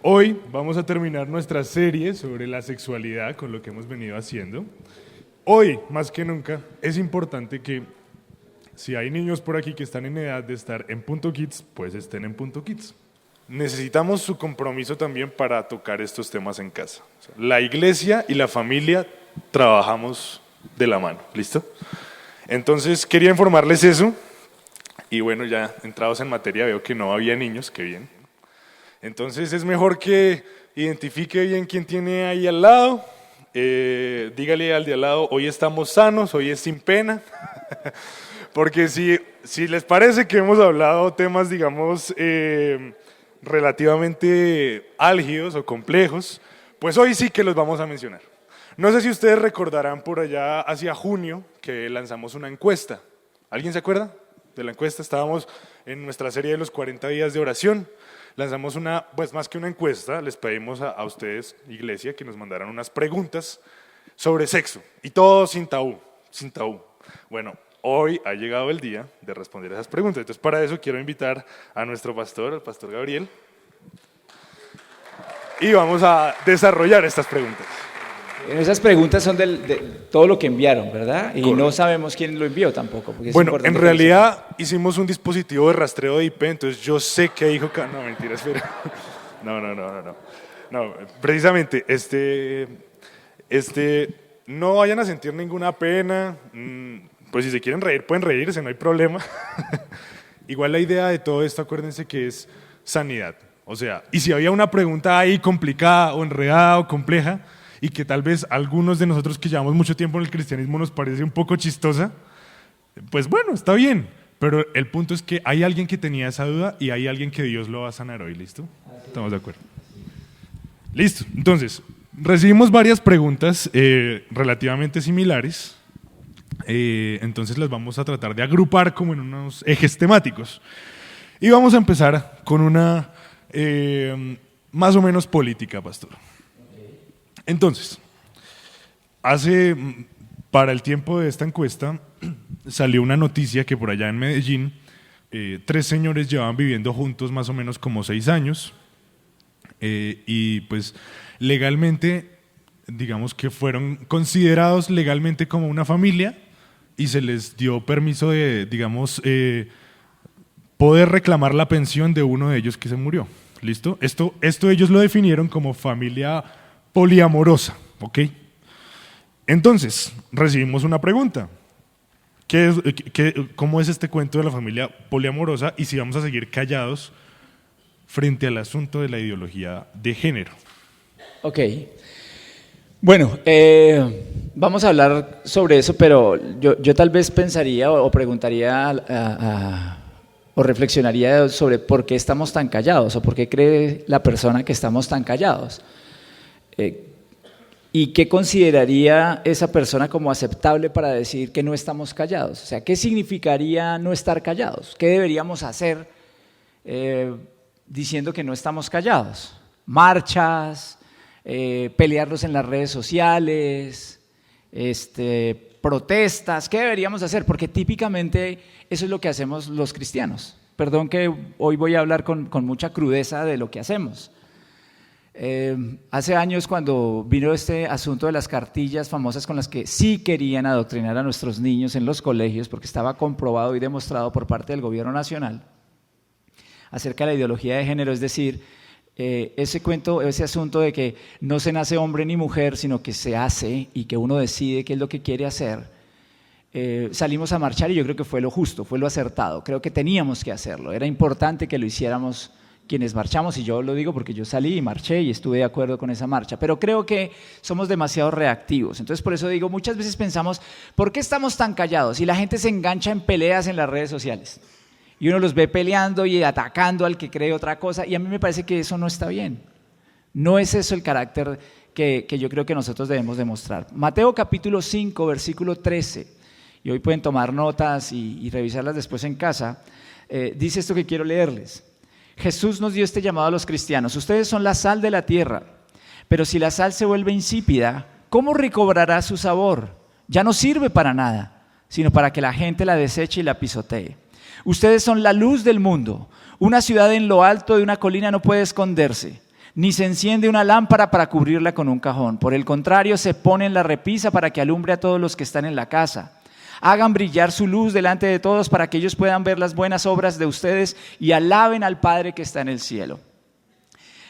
Hoy vamos a terminar nuestra serie sobre la sexualidad con lo que hemos venido haciendo. Hoy, más que nunca, es importante que si hay niños por aquí que están en edad de estar en Punto Kids, pues estén en Punto Kids. Necesitamos su compromiso también para tocar estos temas en casa. O sea, la iglesia y la familia trabajamos de la mano, ¿listo? Entonces quería informarles eso y bueno, ya entrados en materia veo que no había niños, qué bien. Entonces es mejor que identifique bien quién tiene ahí al lado, dígale al de al lado, hoy estamos sanos, hoy es sin pena, porque si les parece que hemos hablado temas, digamos, relativamente álgidos o complejos, pues hoy sí que los vamos a mencionar. No sé si ustedes recordarán por allá hacia junio que lanzamos una encuesta. ¿Alguien se acuerda de la encuesta? Estábamos en nuestra serie de los 40 días de oración. Lanzamos pues más que una encuesta, les pedimos a ustedes, iglesia, que nos mandaran unas preguntas sobre sexo. Y todo sin tabú, sin tabú. Bueno, hoy ha llegado el día de responder esas preguntas. Entonces, para eso quiero invitar a nuestro pastor, el pastor Gabriel. Y vamos a desarrollar estas preguntas. Esas preguntas son de todo lo que enviaron, ¿verdad? Y Correcto. No sabemos quién lo envió tampoco. Bueno, en realidad hicimos un dispositivo de rastreo de IP, entonces yo sé que dijo... No, mentira, espera. No, precisamente, no vayan a sentir ninguna pena. Pues si se quieren reír, pueden reírse, no hay problema. Igual la idea de todo esto, acuérdense que es sanidad. O sea, y si había una pregunta ahí complicada o enredada o compleja, y que tal vez algunos de nosotros que llevamos mucho tiempo en el cristianismo nos parece un poco chistosa, pues bueno, está bien, pero el punto es que hay alguien que tenía esa duda y hay alguien que Dios lo va a sanar hoy, ¿listo? ¿Estamos de acuerdo? Listo, entonces, recibimos varias preguntas relativamente similares, entonces las vamos a tratar de agrupar como en unos ejes temáticos. Y vamos a empezar con una más o menos política, pastor. Entonces, para el tiempo de esta encuesta, salió una noticia que por allá en Medellín, 3 señores llevaban viviendo juntos más o menos como 6 años, y pues legalmente, digamos que fueron considerados legalmente como una familia y se les dio permiso de, digamos, poder reclamar la pensión de uno de ellos que se murió. ¿Listo? Esto ellos lo definieron como familia poliamorosa, ¿ok? Entonces, recibimos una pregunta. ¿Cómo es este cuento de la familia poliamorosa y si vamos a seguir callados frente al asunto de la ideología de género? Ok. Bueno, vamos a hablar sobre eso, pero yo tal vez pensaría o preguntaría o reflexionaría sobre por qué estamos tan callados o por qué cree la persona que estamos tan callados. ¿Y qué consideraría esa persona como aceptable para decir que no estamos callados? O sea, ¿qué significaría no estar callados? ¿Qué deberíamos hacer diciendo que no estamos callados? Marchas, pelearlos en las redes sociales, protestas, ¿qué deberíamos hacer? Porque típicamente eso es lo que hacemos los cristianos. Perdón que hoy voy a hablar con mucha crudeza de lo que hacemos. Hace años cuando vino este asunto de las cartillas famosas con las que sí querían adoctrinar a nuestros niños en los colegios, porque estaba comprobado y demostrado por parte del gobierno nacional acerca de la ideología de género, es decir, ese asunto de que no se nace hombre ni mujer, sino que se hace y que uno decide qué es lo que quiere hacer, salimos a marchar y yo creo que fue lo justo, fue lo acertado, creo que teníamos que hacerlo, era importante que lo hiciéramos quienes marchamos, y yo lo digo porque yo salí y marché y estuve de acuerdo con esa marcha, pero creo que somos demasiado reactivos. Entonces por eso digo, muchas veces pensamos, ¿por qué estamos tan callados? Y la gente se engancha en peleas en las redes sociales y uno los ve peleando y atacando al que cree otra cosa, y a mí me parece que eso no está bien. No es eso el carácter que yo creo que nosotros debemos demostrar. Mateo capítulo 5, versículo 13, y hoy pueden tomar notas y revisarlas después en casa, dice esto que quiero leerles. Jesús nos dio este llamado a los cristianos: ustedes son la sal de la tierra, pero si la sal se vuelve insípida, ¿cómo recobrará su sabor? Ya no sirve para nada, sino para que la gente la deseche y la pisotee. Ustedes son la luz del mundo. Una ciudad en lo alto de una colina no puede esconderse. ni se enciende una lámpara para cubrirla con un cajón. Por el contrario, se pone en la repisa para que alumbre a todos los que están en la casa. Hagan brillar su luz delante de todos para que ellos puedan ver las buenas obras de ustedes y alaben al Padre que está en el cielo.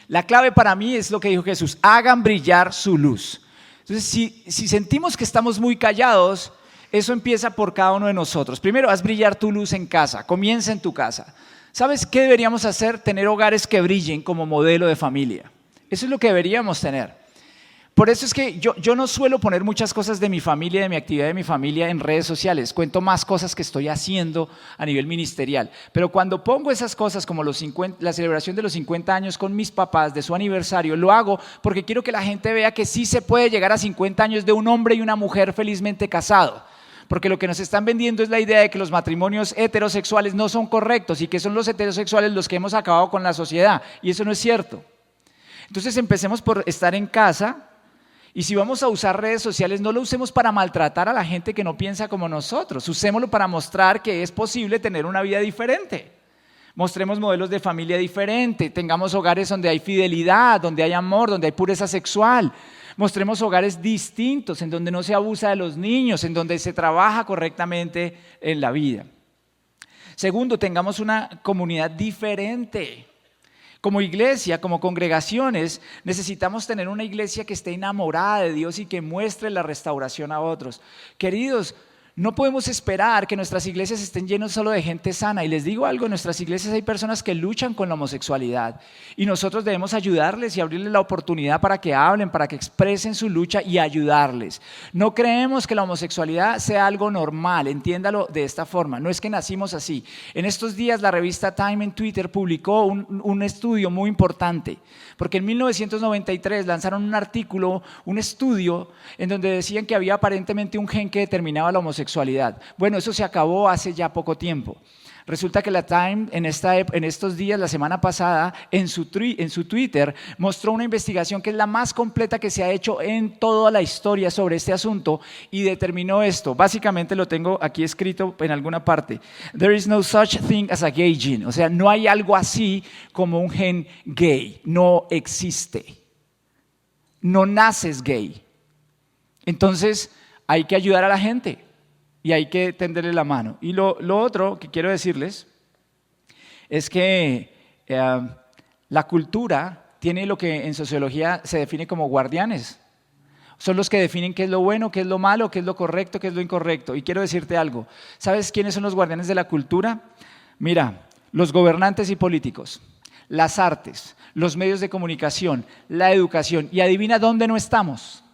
La clave para mí es lo que dijo Jesús: hagan brillar su luz. Entonces, si sentimos que estamos muy callados, eso empieza por cada uno de nosotros. Primero, haz brillar tu luz en casa, comienza en tu casa. ¿Sabes qué deberíamos hacer? Tener hogares que brillen como modelo de familia. Eso es lo que deberíamos tener. Por eso es que yo no suelo poner muchas cosas de mi familia, de mi actividad de mi familia en redes sociales. Cuento más cosas que estoy haciendo a nivel ministerial. Pero cuando pongo esas cosas como la celebración de los 50 años con mis papás, de su aniversario, lo hago porque quiero que la gente vea que sí se puede llegar a 50 años de un hombre y una mujer felizmente casado. Porque lo que nos están vendiendo es la idea de que los matrimonios heterosexuales no son correctos y que son los heterosexuales los que hemos acabado con la sociedad. Y eso no es cierto. Entonces empecemos por estar en casa. Y si vamos a usar redes sociales, no lo usemos para maltratar a la gente que no piensa como nosotros. Usémoslo para mostrar que es posible tener una vida diferente. Mostremos modelos de familia diferente. Tengamos hogares donde hay fidelidad, donde hay amor, donde hay pureza sexual. Mostremos hogares distintos, en donde no se abusa de los niños, en donde se trabaja correctamente en la vida. Segundo, tengamos una comunidad diferente. Como iglesia, como congregaciones, necesitamos tener una iglesia que esté enamorada de Dios y que muestre la restauración a otros. Queridos, no podemos esperar que nuestras iglesias estén llenas solo de gente sana. Y les digo algo, en nuestras iglesias hay personas que luchan con la homosexualidad. Y nosotros debemos ayudarles y abrirles la oportunidad para que hablen, para que expresen su lucha y ayudarles. No creemos que la homosexualidad sea algo normal, entiéndalo de esta forma. No es que nacimos así. En estos días la revista Time en Twitter publicó un estudio muy importante. Porque en 1993 lanzaron un artículo, un estudio, en donde decían que había aparentemente un gen que determinaba la homosexualidad. Bueno, eso se acabó hace ya poco tiempo. Resulta que la Time en estos días, la semana pasada, en su Twitter, mostró una investigación que es la más completa que se ha hecho en toda la historia sobre este asunto y determinó esto. Básicamente lo tengo aquí escrito en alguna parte. There is no such thing as a gay gene. O sea, no hay algo así como un gen gay. No existe. No naces gay. Entonces, hay que ayudar a la gente. Y hay que tenderle la mano. Y lo otro que quiero decirles es que la cultura tiene lo que en sociología se define como guardianes. Son los que definen qué es lo bueno, qué es lo malo, qué es lo correcto, qué es lo incorrecto. Y quiero decirte algo. ¿Sabes quiénes son los guardianes de la cultura? Mira, los gobernantes y políticos, las artes, los medios de comunicación, la educación. Y adivina dónde no estamos.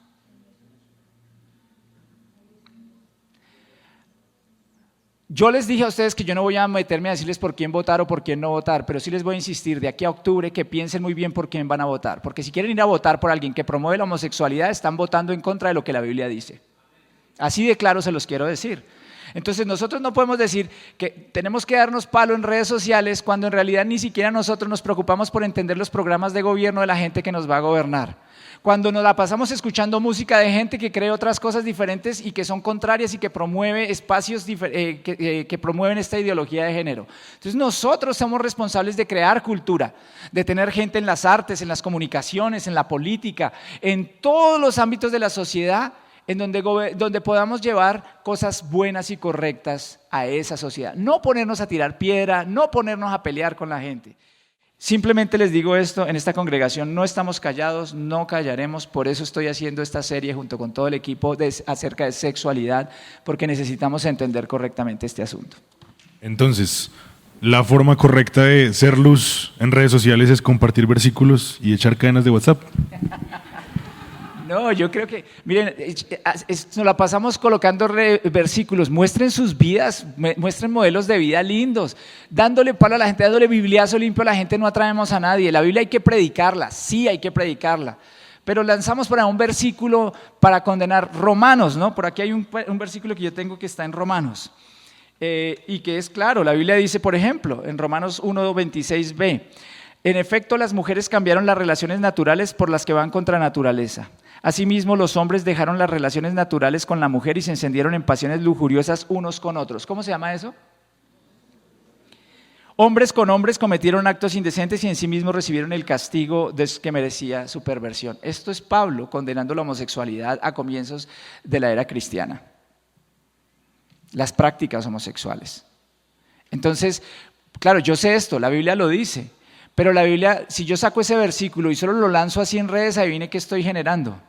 Yo les dije a ustedes que yo no voy a meterme a decirles por quién votar o por quién no votar, pero sí les voy a insistir de aquí a octubre que piensen muy bien por quién van a votar, porque si quieren ir a votar por alguien que promueve la homosexualidad, están votando en contra de lo que la Biblia dice. Así de claro se los quiero decir. Entonces nosotros no podemos decir que tenemos que darnos palo en redes sociales cuando en realidad ni siquiera nosotros nos preocupamos por entender los programas de gobierno de la gente que nos va a gobernar. Cuando nos la pasamos escuchando música de gente que cree otras cosas diferentes y que son contrarias y que promueve espacios que promueven esta ideología de género. Entonces nosotros somos responsables de crear cultura, de tener gente en las artes, en las comunicaciones, en la política, en todos los ámbitos de la sociedad en donde podamos llevar cosas buenas y correctas a esa sociedad. No ponernos a tirar piedra, no ponernos a pelear con la gente. Simplemente les digo esto, en esta congregación no estamos callados, no callaremos, por eso estoy haciendo esta serie junto con todo el equipo acerca de sexualidad, porque necesitamos entender correctamente este asunto. Entonces, la forma correcta de ser luz en redes sociales es compartir versículos y echar cadenas de WhatsApp. No, yo creo que, miren, nos la pasamos colocando versículos, muestren sus vidas, muestren modelos de vida lindos, dándole palo a la gente, dándole bibliazo limpio a la gente, no atraemos a nadie. La Biblia hay que predicarla, sí hay que predicarla, pero lanzamos por ahí un versículo para condenar Romanos, ¿no? Por aquí hay un versículo que yo tengo que está en Romanos, y que es claro, la Biblia dice, por ejemplo, en Romanos 1:26b, en efecto las mujeres cambiaron las relaciones naturales por las que van contra naturaleza. Asimismo, los hombres dejaron las relaciones naturales con la mujer y se encendieron en pasiones lujuriosas unos con otros. ¿Cómo se llama eso? Hombres con hombres cometieron actos indecentes y en sí mismos recibieron el castigo que merecía su perversión. Esto es Pablo condenando la homosexualidad a comienzos de la era cristiana. Las prácticas homosexuales. Entonces, claro, yo sé esto, la Biblia lo dice, pero la Biblia, si yo saco ese versículo y solo lo lanzo así en redes, adivine qué estoy generando.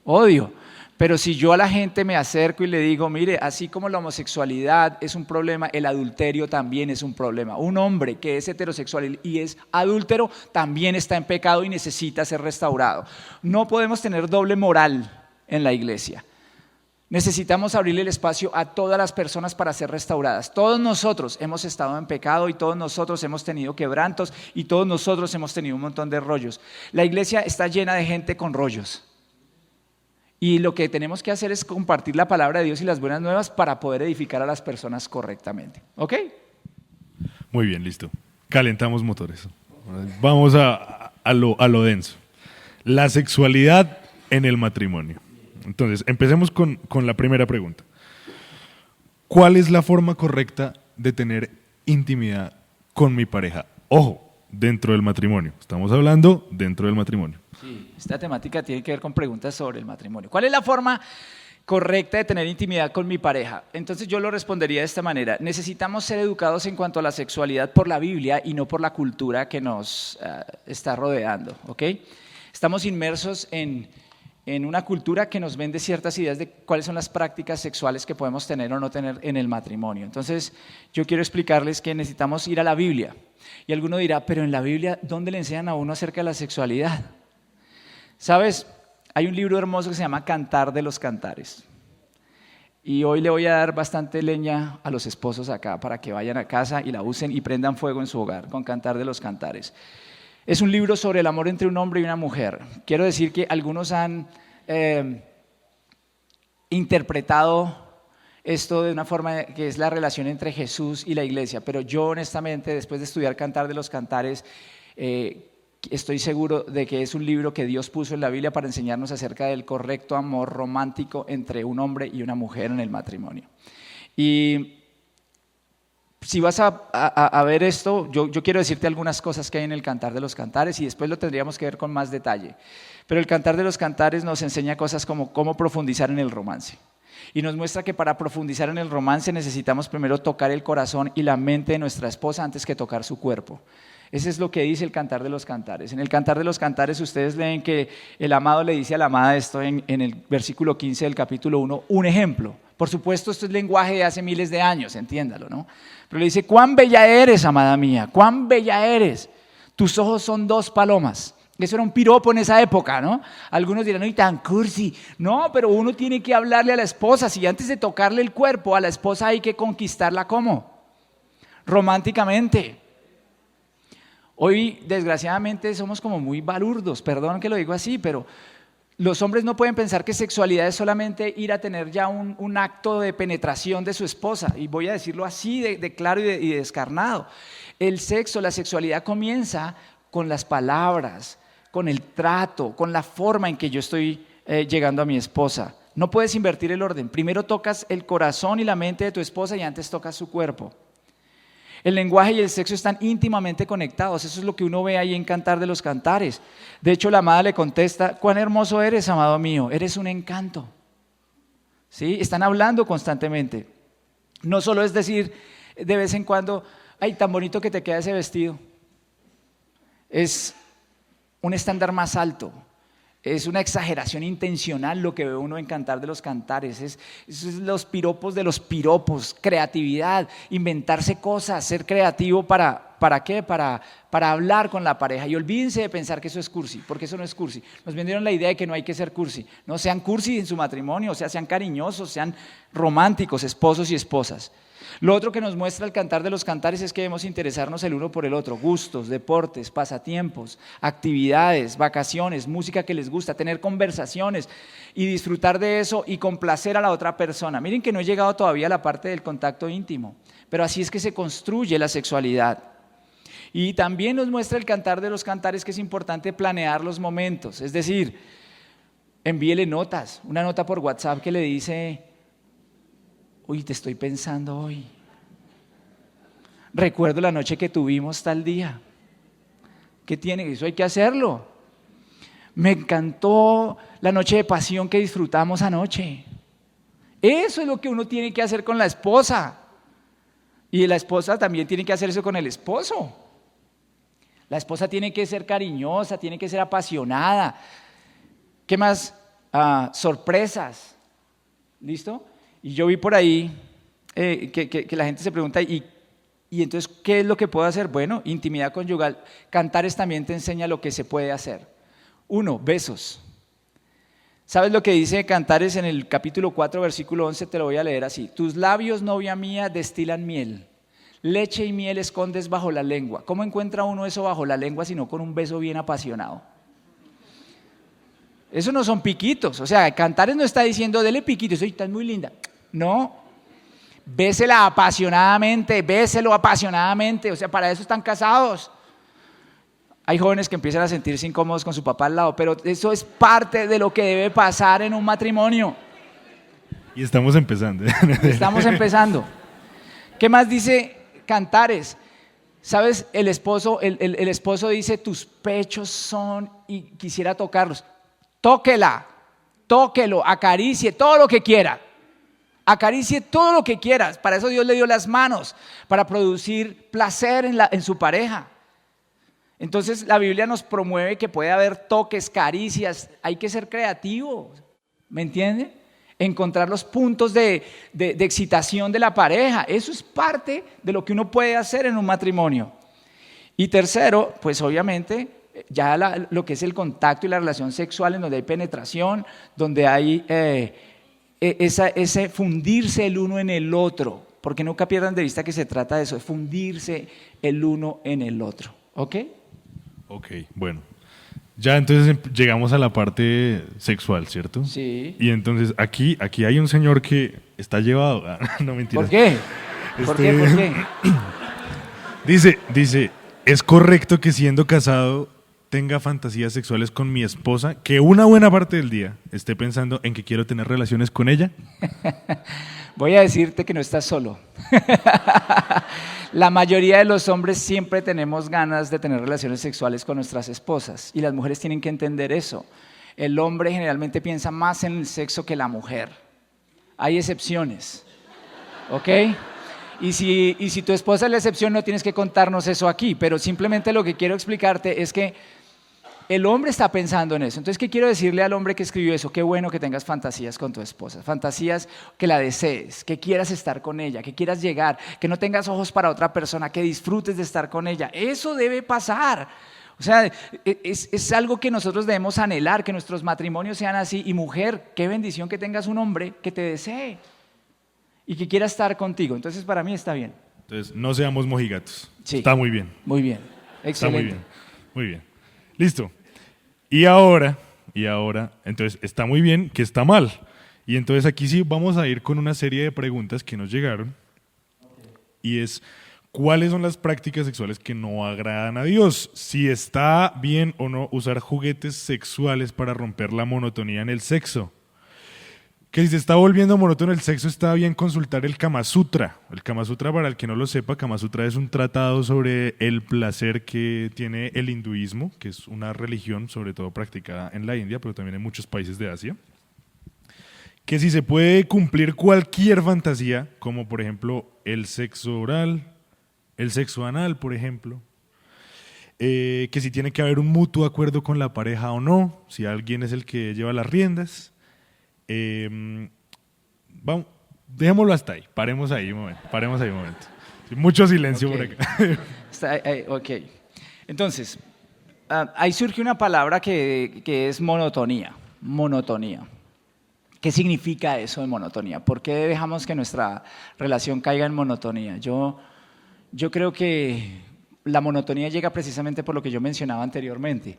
Odio. Pero si yo a la gente me acerco y le digo, mire, así como la homosexualidad es un problema, el adulterio también es un problema. Un hombre que es heterosexual y es adúltero también está en pecado y necesita ser restaurado. No podemos tener doble moral en la iglesia. Necesitamos abrirle el espacio a todas las personas para ser restauradas. Todos nosotros hemos estado en pecado y todos nosotros hemos tenido quebrantos y todos nosotros hemos tenido un montón de rollos. La iglesia está llena de gente con rollos. Y lo que tenemos que hacer es compartir la palabra de Dios y las buenas nuevas para poder edificar a las personas correctamente. ¿Ok? Muy bien, listo. Calentamos motores. Vamos a lo denso. La sexualidad en el matrimonio. Entonces, empecemos con la primera pregunta. ¿Cuál es la forma correcta de tener intimidad con mi pareja? Ojo, dentro del matrimonio. Estamos hablando dentro del matrimonio. Sí, esta temática tiene que ver con preguntas sobre el matrimonio. ¿Cuál es la forma correcta de tener intimidad con mi pareja? Entonces yo lo respondería de esta manera. Necesitamos ser educados en cuanto a la sexualidad por la Biblia y no por la cultura que nos está rodeando. ¿Ok? Estamos inmersos en una cultura que nos vende ciertas ideas de cuáles son las prácticas sexuales que podemos tener o no tener en el matrimonio. Entonces yo quiero explicarles que necesitamos ir a la Biblia. Y alguno dirá, pero en la Biblia, ¿dónde le enseñan a uno acerca de la sexualidad? ¿Sabes? Hay un libro hermoso que se llama Cantar de los Cantares. Y hoy le voy a dar bastante leña a los esposos acá para que vayan a casa y la usen y prendan fuego en su hogar con Cantar de los Cantares. Es un libro sobre el amor entre un hombre y una mujer. Quiero decir que algunos han interpretado esto de una forma que es la relación entre Jesús y la iglesia, pero yo honestamente, después de estudiar Cantar de los Cantares, estoy seguro de que es un libro que Dios puso en la Biblia para enseñarnos acerca del correcto amor romántico entre un hombre y una mujer en el matrimonio. Y si vas a ver esto, yo quiero decirte algunas cosas que hay en el Cantar de los Cantares y después lo tendríamos que ver con más detalle. Pero el Cantar de los Cantares nos enseña cosas como cómo profundizar en el romance. Y nos muestra que para profundizar en el romance necesitamos primero tocar el corazón y la mente de nuestra esposa antes que tocar su cuerpo. Ese es lo que dice el Cantar de los Cantares. En el Cantar de los Cantares ustedes leen que el amado le dice a la amada esto en el versículo 15 del capítulo 1, un ejemplo. Por supuesto, esto es lenguaje de hace miles de años, entiéndalo, ¿no? Pero le dice, cuán bella eres, amada mía, cuán bella eres. Tus ojos son dos palomas. Eso era un piropo en esa época, ¿no? Algunos dirán, no, tan cursi. No, pero uno tiene que hablarle a la esposa. Si antes de tocarle el cuerpo a la esposa hay que conquistarla, ¿cómo? Románticamente. Hoy, desgraciadamente, somos como muy balurdos, perdón que lo digo así, pero los hombres no pueden pensar que sexualidad es solamente ir a tener ya un acto de penetración de su esposa, y voy a decirlo así de claro y de descarnado. El sexo, la sexualidad comienza con las palabras, con el trato, con la forma en que yo estoy llegando a mi esposa. No puedes invertir el orden, primero tocas el corazón y la mente de tu esposa y antes tocas su cuerpo. El lenguaje y el sexo están íntimamente conectados, eso es lo que uno ve ahí en Cantar de los Cantares. De hecho, la amada le contesta, cuán hermoso eres, amado mío, eres un encanto. ¿Sí? Están hablando constantemente. No solo es decir de vez en cuando, ay, tan bonito que te queda ese vestido. Es un estándar más alto. Es una exageración intencional lo que ve uno en Cantar de los Cantares. Es los piropos de los piropos, creatividad, inventarse cosas, ser creativo ¿para qué? Para hablar con la pareja. Y olvídense de pensar que eso es cursi, porque eso no es cursi. Nos vendieron la idea de que no hay que ser cursi. No sean cursi en su matrimonio, o sea, sean cariñosos, sean románticos, esposos y esposas. Lo otro que nos muestra el Cantar de los Cantares es que debemos interesarnos el uno por el otro, gustos, deportes, pasatiempos, actividades, vacaciones, música que les gusta, tener conversaciones y disfrutar de eso y complacer a la otra persona. Miren que no he llegado todavía a la parte del contacto íntimo, pero así es que se construye la sexualidad. Y también nos muestra el Cantar de los Cantares que es importante planear los momentos, es decir, envíele notas, una nota por WhatsApp que le dice, uy, te estoy pensando hoy. recuerdo la noche que tuvimos tal día. ¿Qué tiene? Eso hay que hacerlo. Me encantó la noche de pasión que disfrutamos anoche. Eso es lo que uno tiene que hacer con la esposa. Y la esposa también tiene que hacer eso con el esposo. La esposa tiene que ser cariñosa, tiene que ser apasionada. ¿Qué más? Sorpresas. ¿Listo? Y yo vi por ahí que la gente se pregunta, ¿y entonces qué es lo que puedo hacer? Bueno, intimidad conyugal. Cantares también te enseña lo que se puede hacer. 1, besos. ¿Sabes lo que dice Cantares en el capítulo 4, versículo 11? Te lo voy a leer así. Tus labios, novia mía, destilan miel. Leche y miel escondes bajo la lengua. ¿Cómo encuentra uno eso bajo la lengua sino con un beso bien apasionado? Eso no son piquitos. O sea, Cantares no está diciendo, dele piquitos, oye, estás muy linda. No. Bésela apasionadamente, béselo apasionadamente. O sea, para eso están casados. Hay jóvenes que empiezan a sentirse incómodos con su papá al lado, pero eso es parte de lo que debe pasar en un matrimonio. Y estamos empezando. Estamos empezando. ¿Qué más dice Cantares? ¿Sabes? El esposo dice, tus pechos son y quisiera tocarlos. Tóquela, tóquelo, acaricie todo lo que quiera. Acaricie todo lo que quieras. Para eso Dios le dio las manos, para producir placer en su pareja. Entonces la Biblia nos promueve que puede haber toques, caricias. Hay que ser creativos, ¿me entiende? Encontrar los puntos de excitación de la pareja. Eso es parte de lo que uno puede hacer en un matrimonio. Y tercero, pues obviamente ya lo que es el contacto y la relación sexual, en donde hay penetración, donde hay ese fundirse el uno en el otro, porque nunca pierdan de vista que se trata de eso, de fundirse el uno en el otro. ¿Ok? Ok, bueno. Ya entonces llegamos a la parte sexual, ¿cierto? Sí. Y entonces aquí hay un señor que está llevado. No, mentira. ¿Por qué? ¿Por qué? Dice, ¿es correcto que siendo casado tenga fantasías sexuales con mi esposa, que una buena parte del día esté pensando en que quiero tener relaciones con ella? Voy a decirte que no estás solo. La mayoría de los hombres siempre tenemos ganas de tener relaciones sexuales con nuestras esposas y las mujeres tienen que entender eso. El hombre generalmente piensa más en el sexo que la mujer. Hay excepciones, ¿ok? Y si tu esposa es la excepción, no tienes que contarnos eso aquí, pero simplemente lo que quiero explicarte es que el hombre está pensando en eso. Entonces, ¿qué quiero decirle al hombre que escribió eso? Qué bueno que tengas fantasías con tu esposa, fantasías que la desees, que quieras estar con ella, que quieras llegar, que no tengas ojos para otra persona, que disfrutes de estar con ella. Eso debe pasar. O sea, es algo que nosotros debemos anhelar, que nuestros matrimonios sean así. Y mujer, qué bendición que tengas un hombre que te desee y que quiera estar contigo. Entonces, para mí está bien. Entonces, no seamos mojigatos. Sí. Está muy bien. Muy bien. Excelente. Está muy bien. Muy bien. Listo. Y ahora, entonces está muy bien que está mal. Y entonces aquí sí vamos a ir con una serie de preguntas que nos llegaron. Y es, ¿cuáles son las prácticas sexuales que no agradan a Dios? Si está bien o no usar juguetes sexuales para romper la monotonía en el sexo. Que si se está volviendo monótono el sexo, está bien consultar el Kama Sutra. El Kama Sutra, para el que no lo sepa, Kama Sutra es un tratado sobre el placer que tiene el hinduismo, que es una religión sobre todo practicada en la India, pero también en muchos países de Asia. Que si se puede cumplir cualquier fantasía, como por ejemplo el sexo oral, el sexo anal, por ejemplo. Que si tiene que haber un mutuo acuerdo con la pareja o no, si alguien es el que lleva las riendas. Vamos, dejémoslo hasta ahí, paremos ahí un momento. Mucho silencio por acá. Ok. Entonces, ahí surge una palabra que es monotonía. Monotonía. ¿Qué significa eso de monotonía? ¿Por qué dejamos que nuestra relación caiga en monotonía? Yo creo que la monotonía llega precisamente por lo que yo mencionaba anteriormente.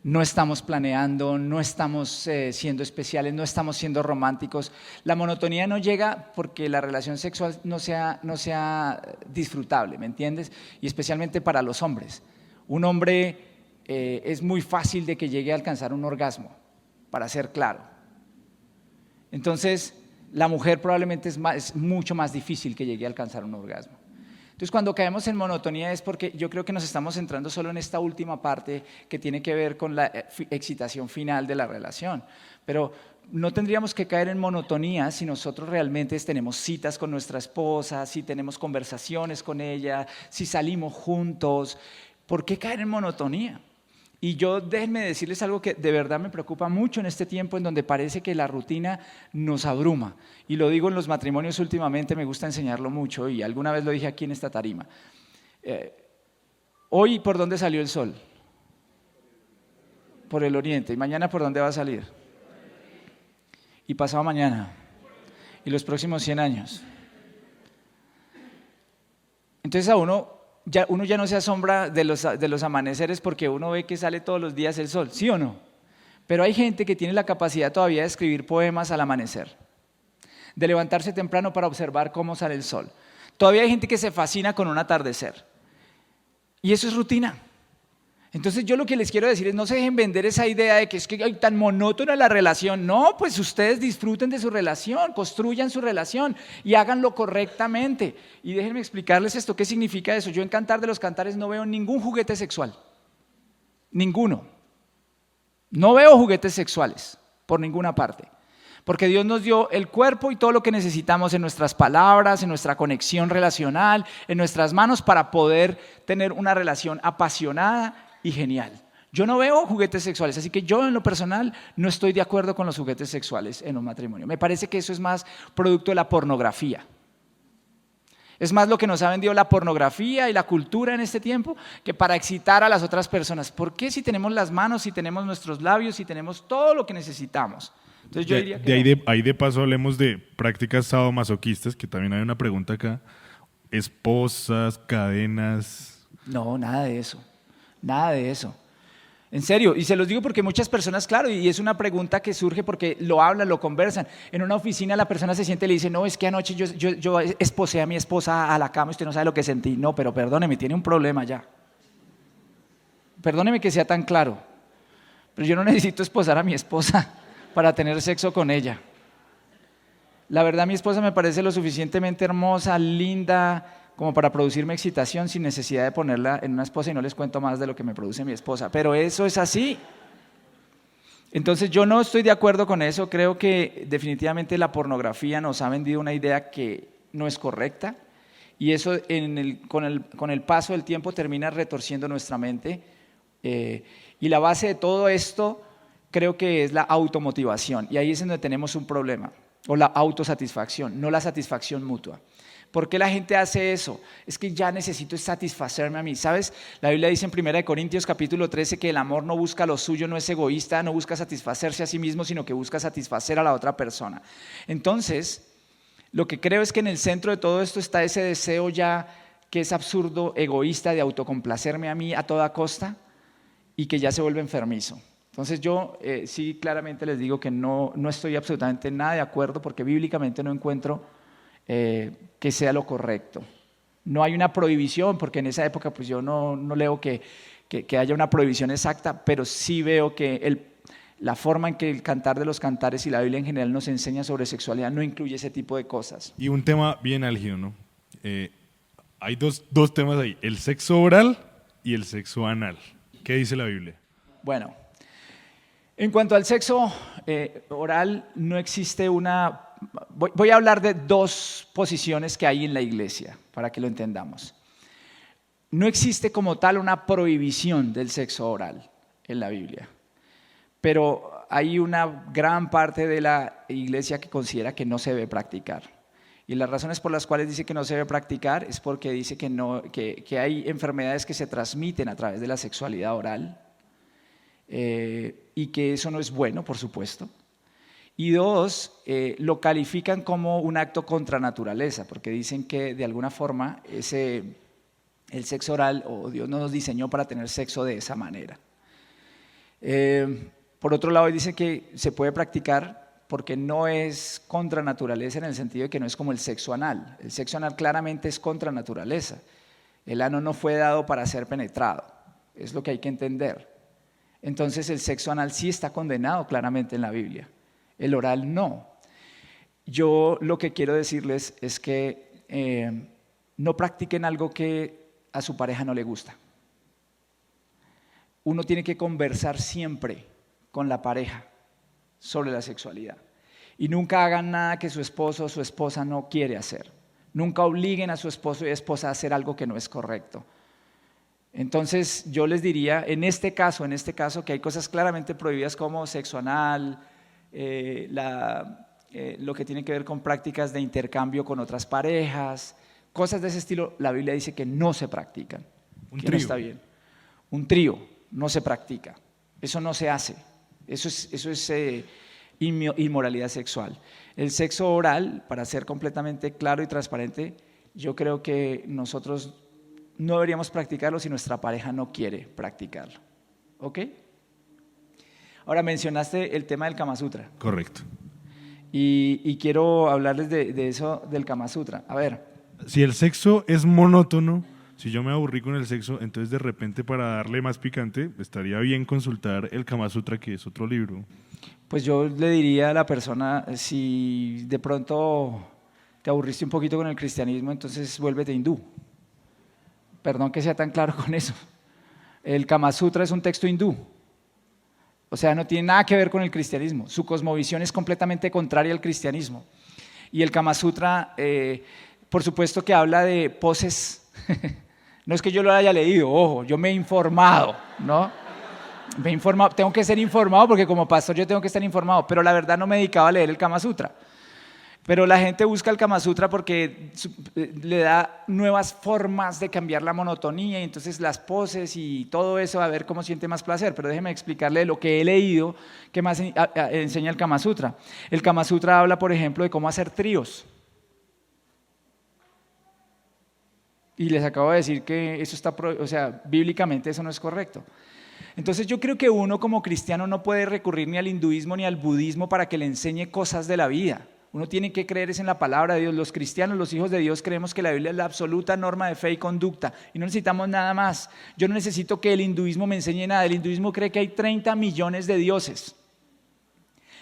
No estamos planeando, no estamos siendo especiales, no estamos siendo románticos. La monotonía no llega porque la relación sexual no sea disfrutable, ¿me entiendes? Y especialmente para los hombres. Un hombre es muy fácil de que llegue a alcanzar un orgasmo, para ser claro. Entonces, la mujer probablemente es mucho más difícil que llegue a alcanzar un orgasmo. Entonces, cuando caemos en monotonía es porque yo creo que nos estamos centrando solo en esta última parte que tiene que ver con la excitación final de la relación. Pero no tendríamos que caer en monotonía si nosotros realmente tenemos citas con nuestra esposa, si tenemos conversaciones con ella, si salimos juntos. ¿Por qué caer en monotonía? Y yo déjenme decirles algo que de verdad me preocupa mucho en este tiempo en donde parece que la rutina nos abruma. Y lo digo en los matrimonios últimamente, me gusta enseñarlo mucho y alguna vez lo dije aquí en esta tarima. Hoy, ¿por dónde salió el sol? Por el oriente. ¿Y mañana por dónde va a salir? Y pasado mañana. Y los próximos 100 años. Entonces uno ya no se asombra de los amaneceres porque uno ve que sale todos los días el sol, ¿sí o no? Pero hay gente que tiene la capacidad todavía de escribir poemas al amanecer, de levantarse temprano para observar cómo sale el sol. Todavía hay gente que se fascina con un atardecer. Y eso es rutina. Entonces yo lo que les quiero decir es no se dejen vender esa idea de que es que hay tan monótona la relación. No, pues ustedes disfruten de su relación, construyan su relación y háganlo correctamente. Y déjenme explicarles esto, ¿qué significa eso? Yo en Cantar de los Cantares no veo ningún juguete sexual. Ninguno. No veo juguetes sexuales por ninguna parte. Porque Dios nos dio el cuerpo y todo lo que necesitamos en nuestras palabras, en nuestra conexión relacional, en nuestras manos para poder tener una relación apasionada y genial. Yo no veo juguetes sexuales, así que yo en lo personal no estoy de acuerdo con los juguetes sexuales en un matrimonio. Me parece que eso es más producto de la pornografía. Es más lo que nos ha vendido la pornografía y la cultura en este tiempo que para excitar a las otras personas. ¿Por qué si tenemos las manos, si tenemos nuestros labios, si tenemos todo lo que necesitamos? Entonces yo diría que ahí de paso hablemos de prácticas sadomasoquistas, que también hay una pregunta acá. Esposas, cadenas. No, nada de eso. Nada de eso. En serio, y se los digo porque muchas personas, claro, y es una pregunta que surge porque lo hablan, lo conversan. En una oficina la persona se siente y le dice, no, es que anoche yo esposé a mi esposa a la cama, usted no sabe lo que sentí. No, pero perdóneme, tiene un problema ya. Perdóneme que sea tan claro, pero yo no necesito esposar a mi esposa para tener sexo con ella. La verdad, mi esposa me parece lo suficientemente hermosa, linda, como para producirme excitación sin necesidad de ponerla en una esposa, y no les cuento más de lo que me produce mi esposa, pero eso es así. Entonces yo no estoy de acuerdo con eso, creo que definitivamente la pornografía nos ha vendido una idea que no es correcta y eso con el paso del tiempo termina retorciendo nuestra mente y la base de todo esto creo que es la automotivación y ahí es donde tenemos un problema, o la autosatisfacción, no la satisfacción mutua. ¿Por qué la gente hace eso? Es que ya necesito satisfacerme a mí, ¿sabes? La Biblia dice en 1 Corintios capítulo 13 que el amor no busca lo suyo, no es egoísta, no busca satisfacerse a sí mismo, sino que busca satisfacer a la otra persona. Entonces, lo que creo es que en el centro de todo esto está ese deseo ya que es absurdo, egoísta, de autocomplacerme a mí a toda costa y que ya se vuelve enfermizo. Entonces yo sí claramente les digo que no estoy absolutamente nada de acuerdo porque bíblicamente no encuentro que sea lo correcto. No hay una prohibición, porque en esa época pues yo no leo que haya una prohibición exacta, pero sí veo que la forma en que el Cantar de los Cantares y la Biblia en general nos enseña sobre sexualidad no incluye ese tipo de cosas. Y un tema bien álgido, ¿no? Hay dos temas ahí, el sexo oral y el sexo anal. ¿Qué dice la Biblia? Bueno, en cuanto al sexo oral, no existe una... Voy a hablar de dos posiciones que hay en la iglesia, para que lo entendamos. No existe como tal una prohibición del sexo oral en la Biblia, pero hay una gran parte de la iglesia que considera que no se debe practicar. Y las razones por las cuales dice que no se debe practicar es porque dice que hay enfermedades que se transmiten a través de la sexualidad oral y que eso no es bueno, por supuesto. Y dos, lo califican como un acto contra naturaleza, porque dicen que de alguna forma el sexo oral, o Dios no nos diseñó para tener sexo de esa manera. Por otro lado, dicen que se puede practicar porque no es contra naturaleza en el sentido de que no es como el sexo anal. El sexo anal claramente es contra naturaleza. El ano no fue dado para ser penetrado, es lo que hay que entender. Entonces el sexo anal sí está condenado claramente en la Biblia. El oral no. Yo lo que quiero decirles es que no practiquen algo que a su pareja no le gusta. Uno tiene que conversar siempre con la pareja sobre la sexualidad. Y nunca hagan nada que su esposo o su esposa no quiere hacer. Nunca obliguen a su esposo y esposa a hacer algo que no es correcto. Entonces yo les diría, en este caso, que hay cosas claramente prohibidas como sexo anal, lo que tiene que ver con prácticas de intercambio con otras parejas, cosas de ese estilo, la Biblia dice que no se practican, que no está bien. Un trío no se practica, eso no se hace, eso es inmoralidad sexual. El sexo oral, para ser completamente claro y transparente, yo creo que nosotros no deberíamos practicarlo si nuestra pareja no quiere practicarlo. ¿Ok? Ahora mencionaste el tema del Kama Sutra. Correcto. Y quiero hablarles de eso del Kama Sutra. A ver. Si el sexo es monótono, si yo me aburrí con el sexo, entonces de repente para darle más picante, estaría bien consultar el Kama Sutra, que es otro libro. Pues yo le diría a la persona, si de pronto te aburriste un poquito con el cristianismo, entonces vuélvete hindú. Perdón que sea tan claro con eso. El Kama Sutra es un texto hindú. O sea, no tiene nada que ver con el cristianismo. Su cosmovisión es completamente contraria al cristianismo. Y el Kama Sutra, por supuesto que habla de poses. No es que yo lo haya leído, ojo, yo me he informado, ¿no? Me he informado, tengo que ser informado porque como pastor yo tengo que estar informado, pero la verdad no me dedicaba a leer el Kama Sutra. Pero la gente busca el Kama Sutra porque le da nuevas formas de cambiar la monotonía y entonces las poses y todo eso a ver cómo siente más placer. Pero déjeme explicarle lo que he leído que más enseña el Kama Sutra. El Kama Sutra habla, por ejemplo, de cómo hacer tríos. Y les acabo de decir que eso está, o sea, bíblicamente eso no es correcto. Entonces yo creo que uno como cristiano no puede recurrir ni al hinduismo ni al budismo para que le enseñe cosas de la vida. Uno tiene que creer en la palabra de Dios. Los cristianos, los hijos de Dios, creemos que la Biblia es la absoluta norma de fe y conducta y no necesitamos nada más. Yo no necesito que el hinduismo me enseñe nada. El hinduismo cree que hay 30 millones de dioses.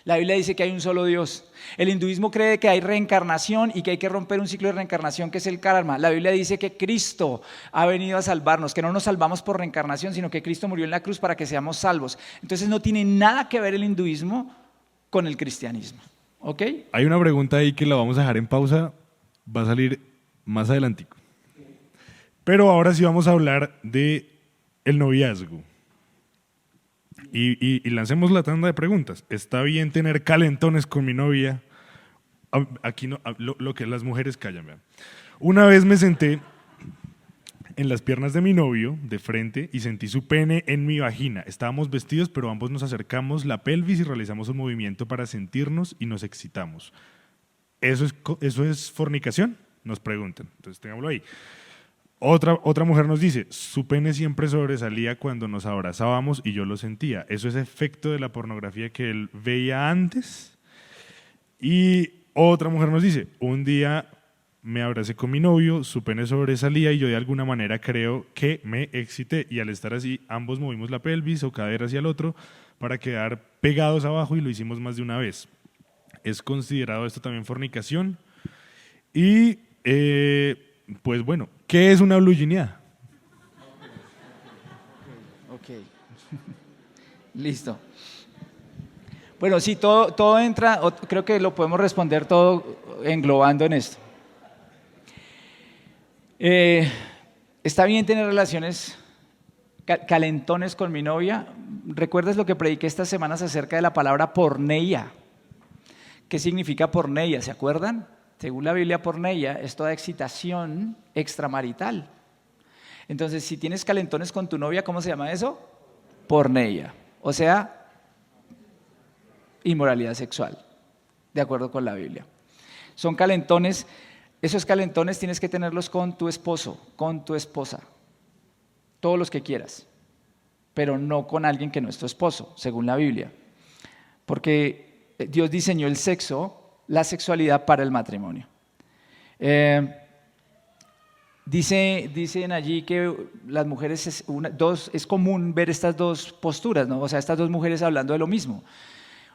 La Biblia dice que hay un solo Dios. El hinduismo cree que hay reencarnación y que hay que romper un ciclo de reencarnación que es el karma. La Biblia dice que Cristo ha venido a salvarnos, que no nos salvamos por reencarnación, sino que Cristo murió en la cruz para que seamos salvos. Entonces no tiene nada que ver el hinduismo con el cristianismo. ¿Ok? Hay una pregunta ahí que la vamos a dejar en pausa, va a salir más adelantico. Pero ahora sí vamos a hablar de el noviazgo. Y lancemos la tanda de preguntas. ¿Está bien tener calentones con mi novia? Aquí no, lo que las mujeres callan, vean. Una vez me senté en las piernas de mi novio, de frente, y sentí su pene en mi vagina. Estábamos vestidos, pero ambos nos acercamos la pelvis y realizamos un movimiento para sentirnos y nos excitamos. ¿Eso es fornicación? Nos preguntan. Entonces, tengámoslo ahí. Otra mujer nos dice, su pene siempre sobresalía cuando nos abrazábamos y yo lo sentía. ¿Eso es efecto de la pornografía que él veía antes? Y otra mujer nos dice, un día me abracé con mi novio, su pene sobresalía y yo de alguna manera creo que me excité. Y al estar así, ambos movimos la pelvis o cadera hacia el otro para quedar pegados abajo y lo hicimos más de una vez. ¿Es considerado esto también fornicación? Y, pues bueno, ¿qué es una blugineada? Ok. Listo. Bueno, sí, todo entra, creo que lo podemos responder todo englobando en esto. ¿Está bien tener relaciones calentones con mi novia? ¿Recuerdas lo que prediqué estas semanas acerca de la palabra porneia? ¿Qué significa porneia? ¿Se acuerdan? Según la Biblia, porneia es toda excitación extramarital. Entonces, si tienes calentones con tu novia, ¿cómo se llama eso? Porneia. O sea, inmoralidad sexual, de acuerdo con la Biblia. Son calentones. Esos calentones tienes que tenerlos con tu esposo, con tu esposa, todos los que quieras, pero no con alguien que no es tu esposo, según la Biblia. Porque Dios diseñó el sexo, la sexualidad para el matrimonio. Dicen allí que las mujeres, es común ver estas dos posturas, ¿no? O sea, estas dos mujeres hablando de lo mismo.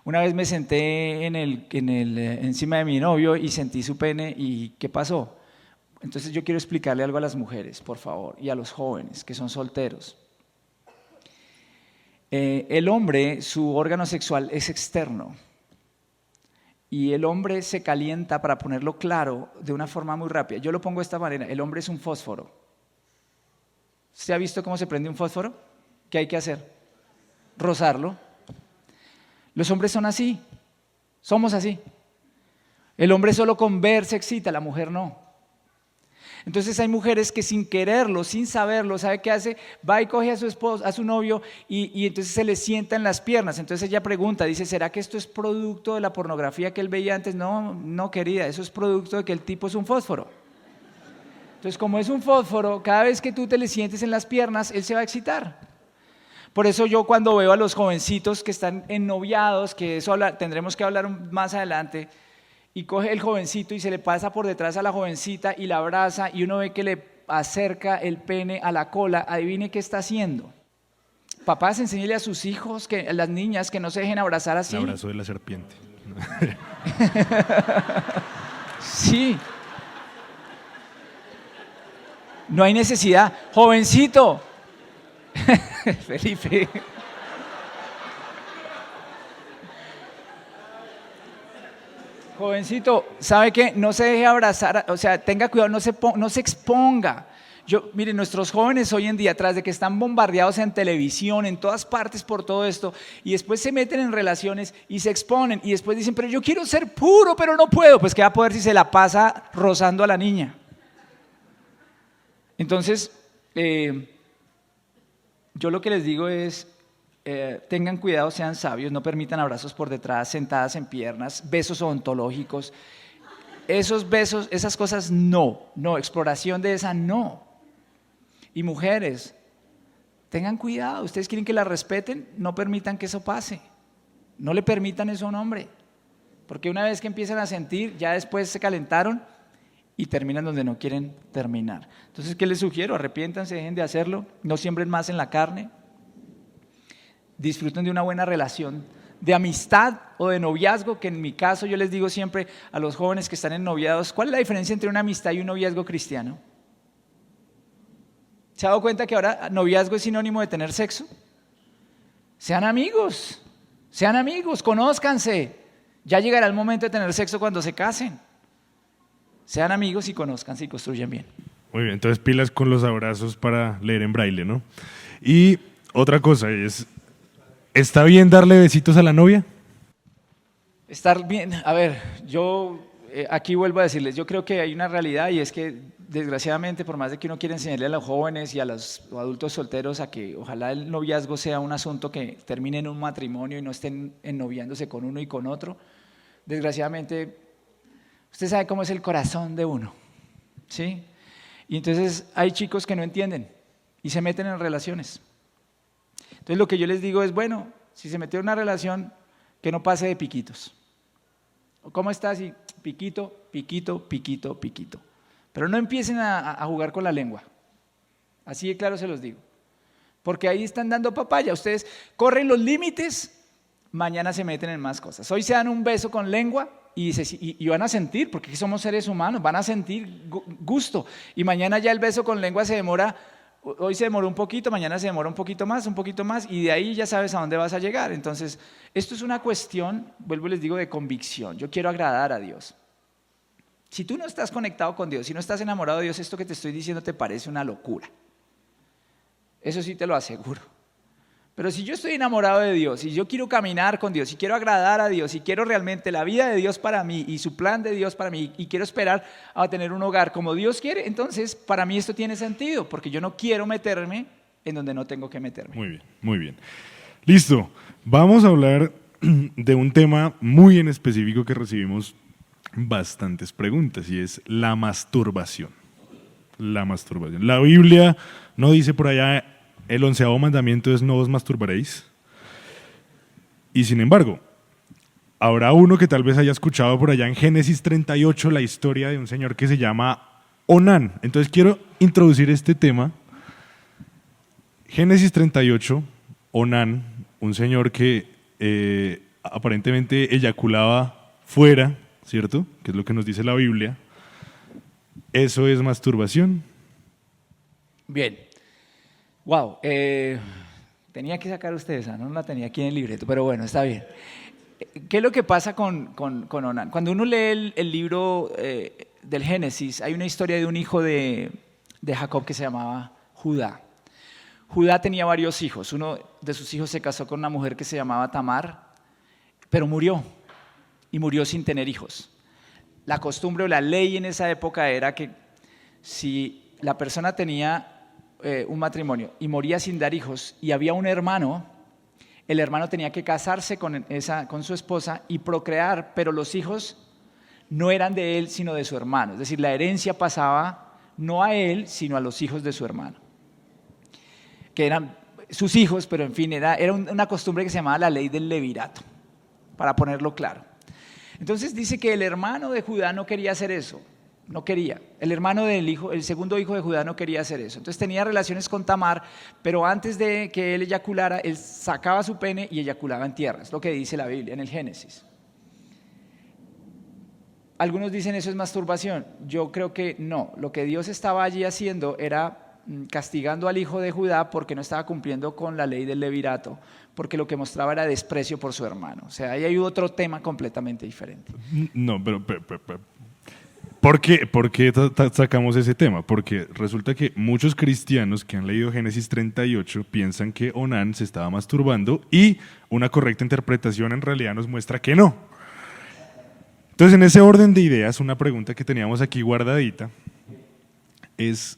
Una vez me senté encima de mi novio y sentí su pene y ¿qué pasó? Entonces yo quiero explicarle algo a las mujeres, por favor, y a los jóvenes que son solteros. El hombre, su órgano sexual es externo. Y el hombre se calienta, para ponerlo claro, de una forma muy rápida. Yo lo pongo de esta manera: el hombre es un fósforo. ¿Usted ha visto cómo se prende un fósforo? ¿Qué hay que hacer? Rozarlo. Los hombres son así, somos así. El hombre solo con ver se excita, la mujer no. Entonces hay mujeres que sin quererlo, sin saberlo, ¿sabe qué hace? Va y coge a su esposo, a su novio, y entonces se le sienta en las piernas. Entonces ella pregunta, dice: ¿será que esto es producto de la pornografía que él veía antes? No, no, querida, eso es producto de que el tipo es un fósforo. Entonces, como es un fósforo, cada vez que tú te le sientes en las piernas, él se va a excitar. Por eso yo, cuando veo a los jovencitos que están ennoviados, que eso tendremos que hablar más adelante, y coge el jovencito y se le pasa por detrás a la jovencita y la abraza, y uno ve que le acerca el pene a la cola, adivine qué está haciendo. Papás, enséñele a sus hijos, a las niñas, que no se dejen abrazar así. El abrazo de la serpiente. Sí. No hay necesidad. Jovencito. Felipe. Jovencito, ¿sabe qué? No se deje abrazar, o sea, tenga cuidado, no se exponga. Miren, nuestros jóvenes hoy en día, tras de que están bombardeados en televisión, en todas partes por todo esto, y después se meten en relaciones y se exponen, y después dicen: pero yo quiero ser puro, pero no puedo. Pues ¿qué va a poder si se la pasa rozando a la niña? Entonces, yo lo que les digo es, tengan cuidado, sean sabios, no permitan abrazos por detrás, sentadas en piernas, besos odontológicos. Esos besos, esas cosas no, exploración de esa no. Y mujeres, tengan cuidado, ustedes quieren que la respeten, no permitan que eso pase. No le permitan eso a un hombre, porque una vez que empiezan a sentir, ya después se calentaron y terminan donde no quieren terminar. Entonces, ¿qué les sugiero? Arrepiéntanse, dejen de hacerlo, no siembren más en la carne. Disfruten de una buena relación de amistad o de noviazgo, que en mi caso yo les digo siempre a los jóvenes que están en noviados: ¿cuál es la diferencia entre una amistad y un noviazgo cristiano? ¿Se ha dado cuenta que ahora noviazgo es sinónimo de tener sexo? Sean amigos, conózcanse. Ya llegará el momento de tener sexo cuando se casen. Sean amigos y conózcanse y construyan bien. Muy bien, entonces pilas con los abrazos para leer en braille, ¿no? Y otra cosa es: ¿está bien darle besitos a la novia? Estar bien, a ver, yo aquí vuelvo a decirles, yo creo que hay una realidad, y es que desgraciadamente, por más de que uno quiera enseñarle a los jóvenes y a los adultos solteros a que ojalá el noviazgo sea un asunto que termine en un matrimonio y no estén ennoviándose con uno y con otro, desgraciadamente usted sabe cómo es el corazón de uno, ¿sí? Y entonces hay chicos que no entienden y se meten en relaciones. Entonces lo que yo les digo es: bueno, si se metió en una relación, que no pase de piquitos. ¿Cómo estás? Y piquito, piquito, piquito, piquito. Pero no empiecen a jugar con la lengua. Así de claro se los digo. Porque ahí están dando papaya. Ustedes corren los límites, mañana se meten en más cosas. Hoy se dan un beso con lengua y van a sentir, porque somos seres humanos, van a sentir gusto. Y mañana ya el beso con lengua se demora. Hoy se demoró un poquito, mañana se demora un poquito más, y de ahí ya sabes a dónde vas a llegar. Entonces, esto es una cuestión, vuelvo y les digo, de convicción. Yo quiero agradar a Dios. Si tú no estás conectado con Dios, si no estás enamorado de Dios, esto que te estoy diciendo te parece una locura. Eso sí te lo aseguro. Pero si yo estoy enamorado de Dios, y yo quiero caminar con Dios, y quiero agradar a Dios, y quiero realmente la vida de Dios para mí, y su plan de Dios para mí, y quiero esperar a tener un hogar como Dios quiere, entonces para mí esto tiene sentido, porque yo no quiero meterme en donde no tengo que meterme. Muy bien, muy bien. Listo, vamos a hablar de un tema muy en específico que recibimos bastantes preguntas, y es la masturbación. La masturbación. La Biblia no dice por allá: el 11º mandamiento es: no os masturbaréis. Y sin embargo, habrá uno que tal vez haya escuchado por allá en Génesis 38 la historia de un señor que se llama Onán. Entonces quiero introducir este tema. Génesis 38, Onán, un señor que aparentemente eyaculaba fuera, ¿cierto? Que es lo que nos dice la Biblia. ¿Eso es masturbación? Bien. Wow. Tenía que sacar ustedes esa, no la tenía aquí en el libreto, pero bueno, está bien. ¿Qué es lo que pasa con Onán? Cuando uno lee el libro del Génesis, hay una historia de un hijo de Jacob que se llamaba Judá. Judá tenía varios hijos. Uno de sus hijos se casó con una mujer que se llamaba Tamar, pero murió, y murió sin tener hijos. La costumbre o la ley en esa época era que si la persona tenía un matrimonio y moría sin dar hijos y había un hermano, el hermano tenía que casarse con su esposa y procrear, pero los hijos no eran de él sino de su hermano. Es decir, la herencia pasaba no a él sino a los hijos de su hermano, que eran sus hijos, pero en fin, era una costumbre que se llamaba la ley del levirato, para ponerlo claro. Entonces dice que el hermano de Judá no quería hacer eso, no quería. El hermano el segundo hijo de Judá no quería hacer eso. Entonces tenía relaciones con Tamar, pero antes de que él eyaculara, él sacaba su pene y eyaculaba en tierra. Es lo que dice la Biblia en el Génesis. Algunos dicen eso es masturbación. Yo creo que no. Lo que Dios estaba allí haciendo era castigando al hijo de Judá porque no estaba cumpliendo con la ley del levirato, porque lo que mostraba era desprecio por su hermano. O sea, ahí hay otro tema completamente diferente. No, pero ¿por qué sacamos ese tema? Porque resulta que muchos cristianos que han leído Génesis 38 piensan que Onán se estaba masturbando y una correcta interpretación en realidad nos muestra que no. Entonces, en ese orden de ideas, una pregunta que teníamos aquí guardadita es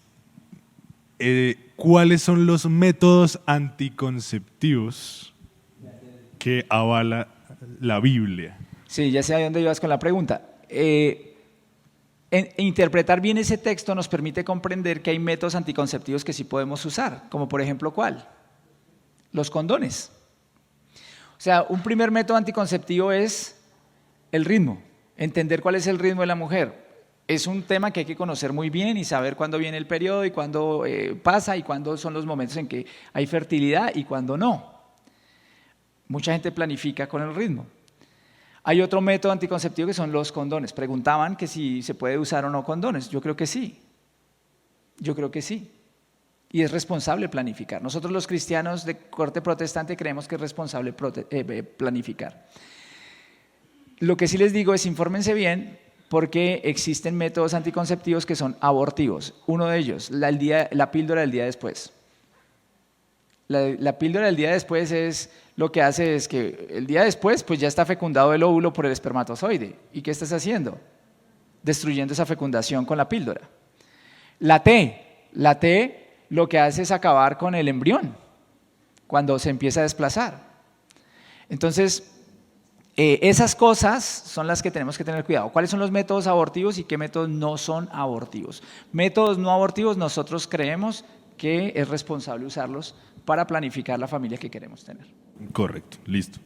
¿cuáles son los métodos anticonceptivos que avala la Biblia? Sí, ya sé a dónde ibas con la pregunta. Interpretar bien ese texto nos permite comprender que hay métodos anticonceptivos que sí podemos usar, como por ejemplo, ¿cuál? Los condones. O sea, un primer método anticonceptivo es el ritmo, entender cuál es el ritmo de la mujer. Es un tema que hay que conocer muy bien y saber cuándo viene el periodo y cuándo pasa y cuándo son los momentos en que hay fertilidad y cuándo no. Mucha gente planifica con el ritmo. Hay otro método anticonceptivo que son los condones. Preguntaban que si se puede usar o no condones. Yo creo que sí. Yo creo que sí. Y es responsable planificar. Nosotros los cristianos de corte protestante creemos que es responsable planificar. Lo que sí les digo es infórmense bien porque existen métodos anticonceptivos que son abortivos. Uno de ellos, la píldora del día después. La píldora del día después lo que hace es que el día después pues ya está fecundado el óvulo por el espermatozoide. ¿Y qué estás haciendo? Destruyendo esa fecundación con la píldora. La T lo que hace es acabar con el embrión cuando se empieza a desplazar. Entonces, esas cosas son las que tenemos que tener cuidado. ¿Cuáles son los métodos abortivos y qué métodos no son abortivos? Métodos no abortivos nosotros creemos que es responsable usarlos para planificar la familia que queremos tener. Correcto, listo.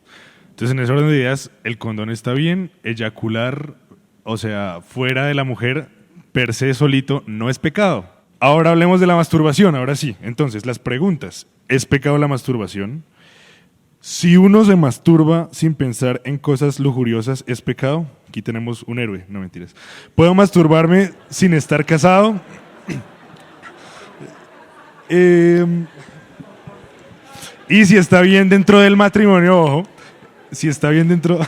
Entonces, en ese orden de ideas, el condón está bien, eyacular, o sea, fuera de la mujer, per se solito, no es pecado. Ahora hablemos de la masturbación, ahora sí. Entonces, las preguntas. ¿Es pecado la masturbación? Si uno se masturba sin pensar en cosas lujuriosas, ¿es pecado? Aquí tenemos un héroe, no mentiras. ¿Puedo masturbarme sin estar casado? Y si está bien dentro del matrimonio, ojo, si está bien dentro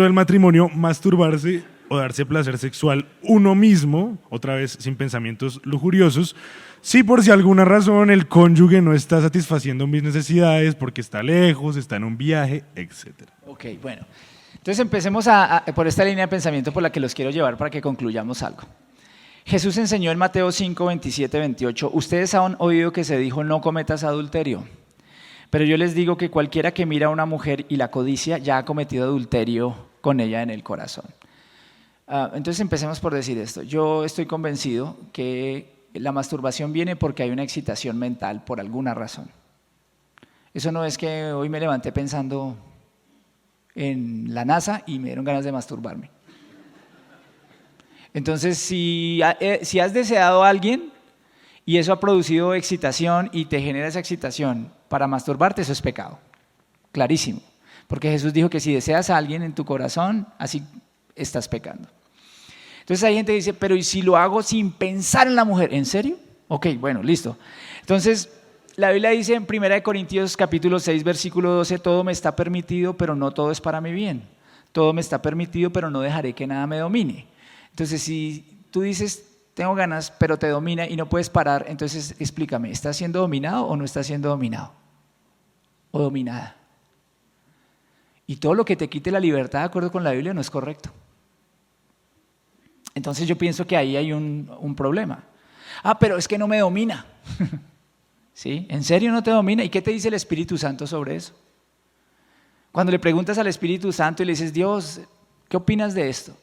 del matrimonio, masturbarse o darse placer sexual uno mismo, otra vez sin pensamientos lujuriosos, si por si alguna razón el cónyuge no está satisfaciendo mis necesidades porque está lejos, está en un viaje, etc. Ok, bueno. Entonces empecemos por esta línea de pensamiento por la que los quiero llevar para que concluyamos algo. Jesús enseñó en Mateo 5, 27, 28, ustedes han oído que se dijo no cometas adulterio, pero yo les digo que cualquiera que mira a una mujer y la codicia ya ha cometido adulterio con ella en el corazón. Entonces empecemos por decir esto. Yo estoy convencido que la masturbación viene porque hay una excitación mental por alguna razón. Eso no es que hoy me levanté pensando en la NASA y me dieron ganas de masturbarme. Entonces, si has deseado a alguien y eso ha producido excitación y te genera esa excitación para masturbarte, eso es pecado, clarísimo. porque Jesús dijo que si deseas a alguien en tu corazón, así estás pecando. Entonces hay gente que dice, pero ¿y si lo hago sin pensar en la mujer? ¿En serio? Ok, bueno, listo. Entonces la Biblia dice en 1 Corintios capítulo 6 versículo 12, todo me está permitido, pero no todo es para mi bien. Todo me está permitido, pero no dejaré que nada me domine. Entonces si tú dices, tengo ganas, pero te domina y no puedes parar, entonces explícame, ¿estás siendo dominado o no estás siendo dominado? ¿O dominada? Y todo lo que te quite la libertad de acuerdo con la Biblia no es correcto. Entonces yo pienso que ahí hay un problema. Pero es que no me domina. ¿Sí? ¿En serio no te domina? ¿Y qué te dice el Espíritu Santo sobre eso? Cuando le preguntas al Espíritu Santo y le dices, Dios, ¿qué opinas de esto?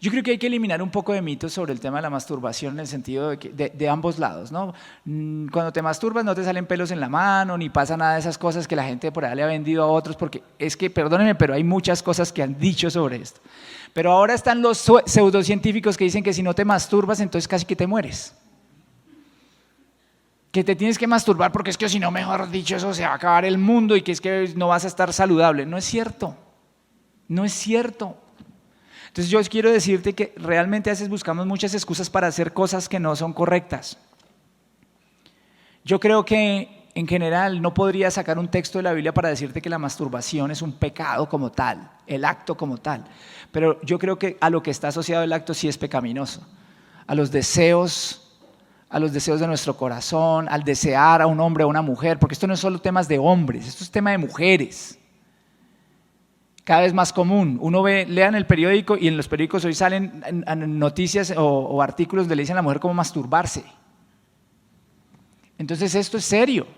Yo creo que hay que eliminar un poco de mitos sobre el tema de la masturbación en el sentido de ambos lados, ¿no? Cuando te masturbas no te salen pelos en la mano, ni pasa nada de esas cosas que la gente por allá le ha vendido a otros, porque es que, perdónenme, pero hay muchas cosas que han dicho sobre esto. Pero ahora están los pseudocientíficos que dicen que si no te masturbas, entonces casi que te mueres. Que te tienes que masturbar porque es que si no, mejor dicho, eso se va a acabar el mundo y que es que no vas a estar saludable. No es cierto, no es cierto. Entonces yo quiero decirte que realmente a veces buscamos muchas excusas para hacer cosas que no son correctas. Yo creo que en general no podría sacar un texto de la Biblia para decirte que la masturbación es un pecado como tal, el acto como tal. Pero yo creo que a lo que está asociado el acto sí es pecaminoso. A los deseos de nuestro corazón, al desear a un hombre o a una mujer, porque esto no es solo temas de hombres, esto es tema de mujeres. Cada vez más común, uno lean el periódico y en los periódicos hoy salen noticias o artículos donde le dicen a la mujer cómo masturbarse. Entonces esto es serio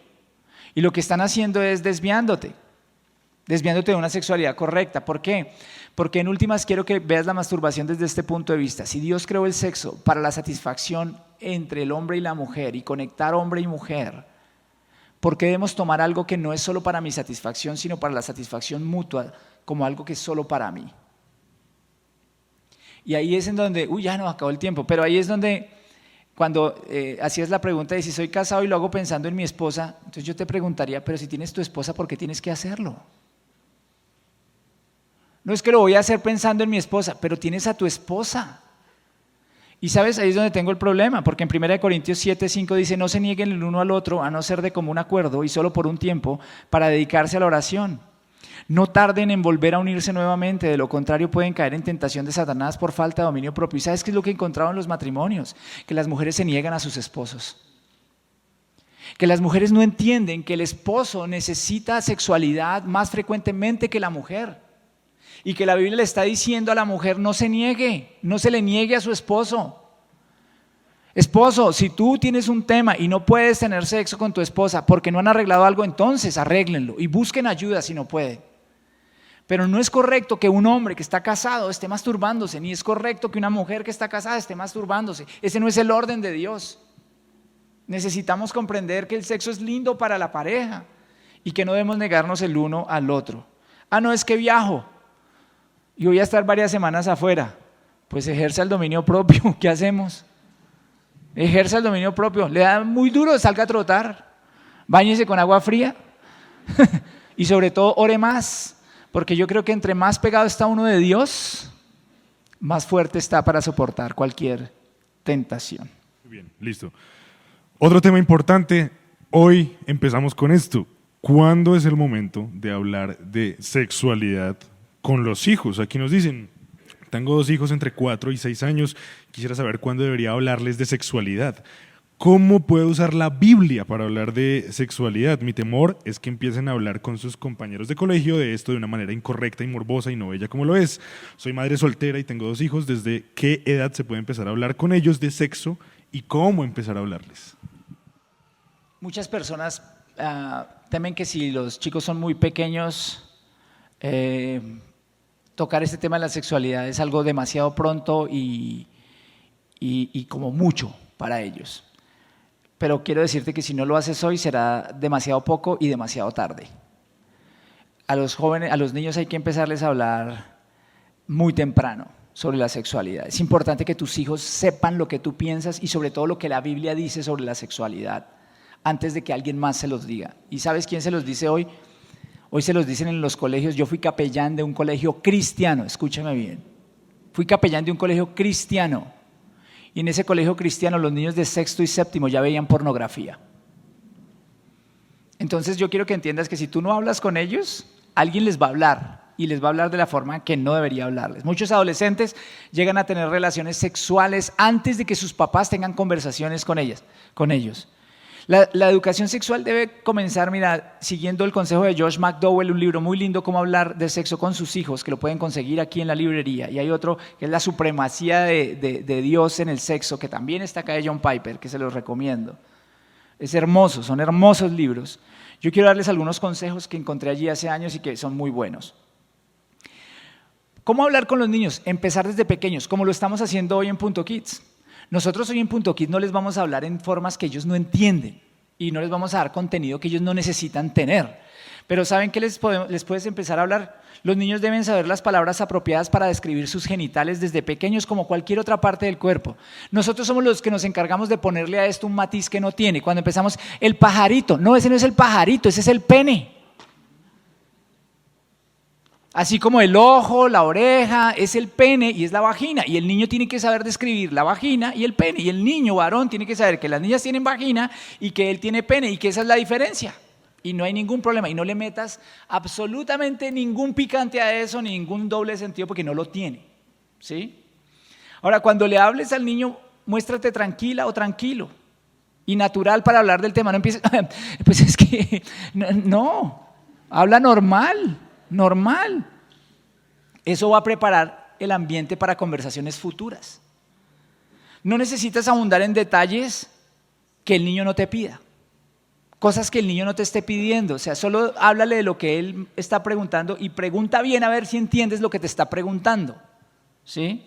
y lo que están haciendo es desviándote de una sexualidad correcta. ¿Por qué? Porque en últimas quiero que veas la masturbación desde este punto de vista. Si Dios creó el sexo para la satisfacción entre el hombre y la mujer y conectar hombre y mujer, ¿por qué debemos tomar algo que no es solo para mi satisfacción, sino para la satisfacción mutua, como algo que es solo para mí? Y ahí es en donde, ya no, acabó el tiempo, pero ahí es donde cuando hacías la pregunta de si soy casado y lo hago pensando en mi esposa, entonces yo te preguntaría, pero si tienes tu esposa, ¿por qué tienes que hacerlo? No es que lo voy a hacer pensando en mi esposa, pero tienes a tu esposa. Y sabes, ahí es donde tengo el problema, porque en 1 Corintios 7:5 dice, no se nieguen el uno al otro a no ser de común acuerdo y solo por un tiempo para dedicarse a la oración. No tarden en volver a unirse nuevamente, de lo contrario pueden caer en tentación de Satanás por falta de dominio propio. ¿Y sabes qué es lo que he encontrado en los matrimonios? Que las mujeres se niegan a sus esposos. Que las mujeres no entienden que el esposo necesita sexualidad más frecuentemente que la mujer. Y que la Biblia le está diciendo a la mujer, no se niegue, no se le niegue a su esposo. Esposo, si tú tienes un tema y no puedes tener sexo con tu esposa porque no han arreglado algo, entonces arréglenlo y busquen ayuda si no pueden. Pero no es correcto que un hombre que está casado esté masturbándose, ni es correcto que una mujer que está casada esté masturbándose. Ese no es el orden de Dios. Necesitamos comprender que el sexo es lindo para la pareja y que no debemos negarnos el uno al otro. No, es que viajo y voy a estar varias semanas afuera. Pues ejerza el dominio propio. ¿Qué hacemos? Ejerza el dominio propio. Le da muy duro, salga a trotar. Báñese con agua fría. Y sobre todo, ore más. Porque yo creo que entre más pegado está uno de Dios, más fuerte está para soportar cualquier tentación. Muy bien, listo. Otro tema importante. Hoy empezamos con esto. ¿Cuándo es el momento de hablar de sexualidad con los hijos? Aquí nos dicen, tengo 2 hijos entre 4 y 6 años, quisiera saber cuándo debería hablarles de sexualidad. ¿Cómo puedo usar la Biblia para hablar de sexualidad? Mi temor es que empiecen a hablar con sus compañeros de colegio de esto de una manera incorrecta y morbosa y no bella como lo es. Soy madre soltera y tengo 2 hijos. ¿Desde qué edad se puede empezar a hablar con ellos de sexo y cómo empezar a hablarles? Muchas personas temen que si los chicos son muy pequeños, tocar este tema de la sexualidad es algo demasiado pronto y como mucho para ellos. Pero quiero decirte que si no lo haces hoy será demasiado poco y demasiado tarde. A los jóvenes, a los niños hay que empezarles a hablar muy temprano sobre la sexualidad. Es importante que tus hijos sepan lo que tú piensas y sobre todo lo que la Biblia dice sobre la sexualidad antes de que alguien más se los diga. ¿Y sabes quién se los dice hoy? Hoy se los dicen en los colegios. Yo fui capellán de un colegio cristiano, escúchame bien. Fui capellán de un colegio cristiano. Y en ese colegio cristiano los niños de sexto y séptimo ya veían pornografía. Entonces yo quiero que entiendas que si tú no hablas con ellos, alguien les va a hablar. Y les va a hablar de la forma que no debería hablarles. Muchos adolescentes llegan a tener relaciones sexuales antes de que sus papás tengan conversaciones con ellos. La educación sexual debe comenzar, mira, siguiendo el consejo de Josh McDowell, un libro muy lindo, Cómo hablar de sexo con sus hijos, que lo pueden conseguir aquí en la librería. Y hay otro que es La supremacía de Dios en el sexo, que también está acá de John Piper, que se los recomiendo. Es hermoso, son hermosos libros. Yo quiero darles algunos consejos que encontré allí hace años y que son muy buenos. ¿Cómo hablar con los niños? Empezar desde pequeños, como lo estamos haciendo hoy en Punto Kids. Nosotros hoy en Punto Kids no les vamos a hablar en formas que ellos no entienden y no les vamos a dar contenido que ellos no necesitan tener. Pero ¿saben qué les puedes empezar a hablar? Los niños deben saber las palabras apropiadas para describir sus genitales desde pequeños como cualquier otra parte del cuerpo. Nosotros somos los que nos encargamos de ponerle a esto un matiz que no tiene. Cuando empezamos, el pajarito. No, ese no es el pajarito, ese es el pene. Así como el ojo, la oreja, es el pene y es la vagina. Y el niño tiene que saber describir la vagina y el pene. Y el niño varón tiene que saber que las niñas tienen vagina y que él tiene pene y que esa es la diferencia. Y no hay ningún problema. Y no le metas absolutamente ningún picante a eso, ningún doble sentido, porque no lo tiene. ¿Sí? Ahora, cuando le hables al niño, muéstrate tranquila o tranquilo y natural para hablar del tema. No empieces, pues es que, no, habla normal. Normal. Eso va a preparar el ambiente para conversaciones futuras. No necesitas abundar en detalles que el niño no te pida. Cosas que el niño no te esté pidiendo. O sea, solo háblale de lo que él está preguntando y pregunta bien a ver si entiendes lo que te está preguntando. ¿Sí?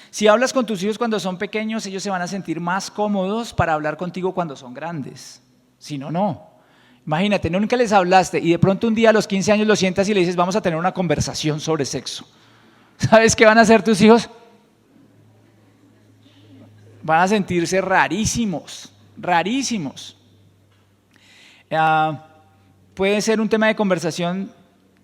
Si hablas con tus hijos cuando son pequeños, ellos se van a sentir más cómodos para hablar contigo cuando son grandes. Si no, no. Imagínate, nunca les hablaste y de pronto un día a los 15 años lo sientas y le dices, vamos a tener una conversación sobre sexo. ¿Sabes qué van a hacer tus hijos? Van a sentirse rarísimos, rarísimos. Puede ser un tema de conversación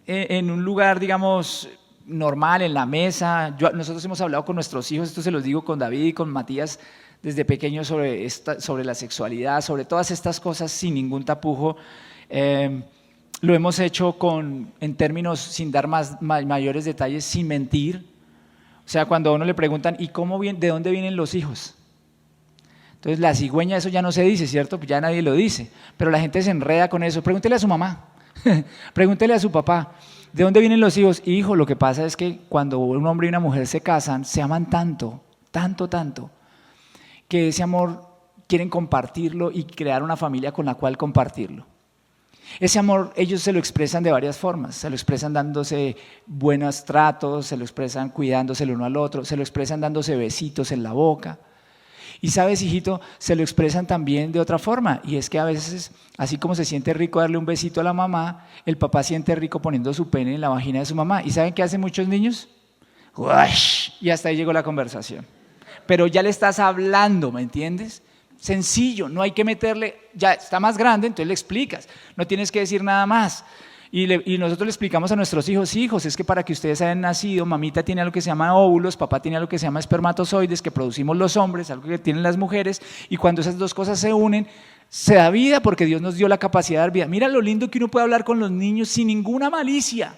en un lugar, digamos, normal, en la mesa. Nosotros hemos hablado con nuestros hijos, esto se los digo con David y con Matías, desde pequeños sobre la sexualidad, sobre todas estas cosas sin ningún tapujo. Lo hemos hecho en términos sin dar mayores detalles, sin mentir. O sea, cuando a uno le preguntan, ¿y de dónde vienen los hijos? Entonces, la cigüeña, eso ya no se dice, ¿cierto? Pues ya nadie lo dice, pero la gente se enreda con eso. Pregúntele a su mamá, pregúntele a su papá, ¿de dónde vienen los hijos? Hijo, lo que pasa es que cuando un hombre y una mujer se casan, se aman tanto, tanto, tanto, que ese amor quieren compartirlo y crear una familia con la cual compartirlo. Ese amor ellos se lo expresan de varias formas, se lo expresan dándose buenos tratos, se lo expresan cuidándose el uno al otro, se lo expresan dándose besitos en la boca. Y sabes, hijito, se lo expresan también de otra forma, y es que a veces, así como se siente rico darle un besito a la mamá, el papá siente rico poniendo su pene en la vagina de su mamá. ¿Y saben qué hacen muchos niños? ¡Uash! Y hasta ahí llegó la conversación. Pero ya le estás hablando, ¿me entiendes? Sencillo, no hay que meterle, ya está más grande, entonces le explicas, no tienes que decir nada más. Y nosotros le explicamos a nuestros hijos, es que para que ustedes hayan nacido, mamita tiene algo que se llama óvulos, papá tiene algo que se llama espermatozoides, que producimos los hombres, algo que tienen las mujeres, y cuando esas dos cosas se unen, se da vida porque Dios nos dio la capacidad de dar vida. Mira lo lindo que uno puede hablar con los niños sin ninguna malicia.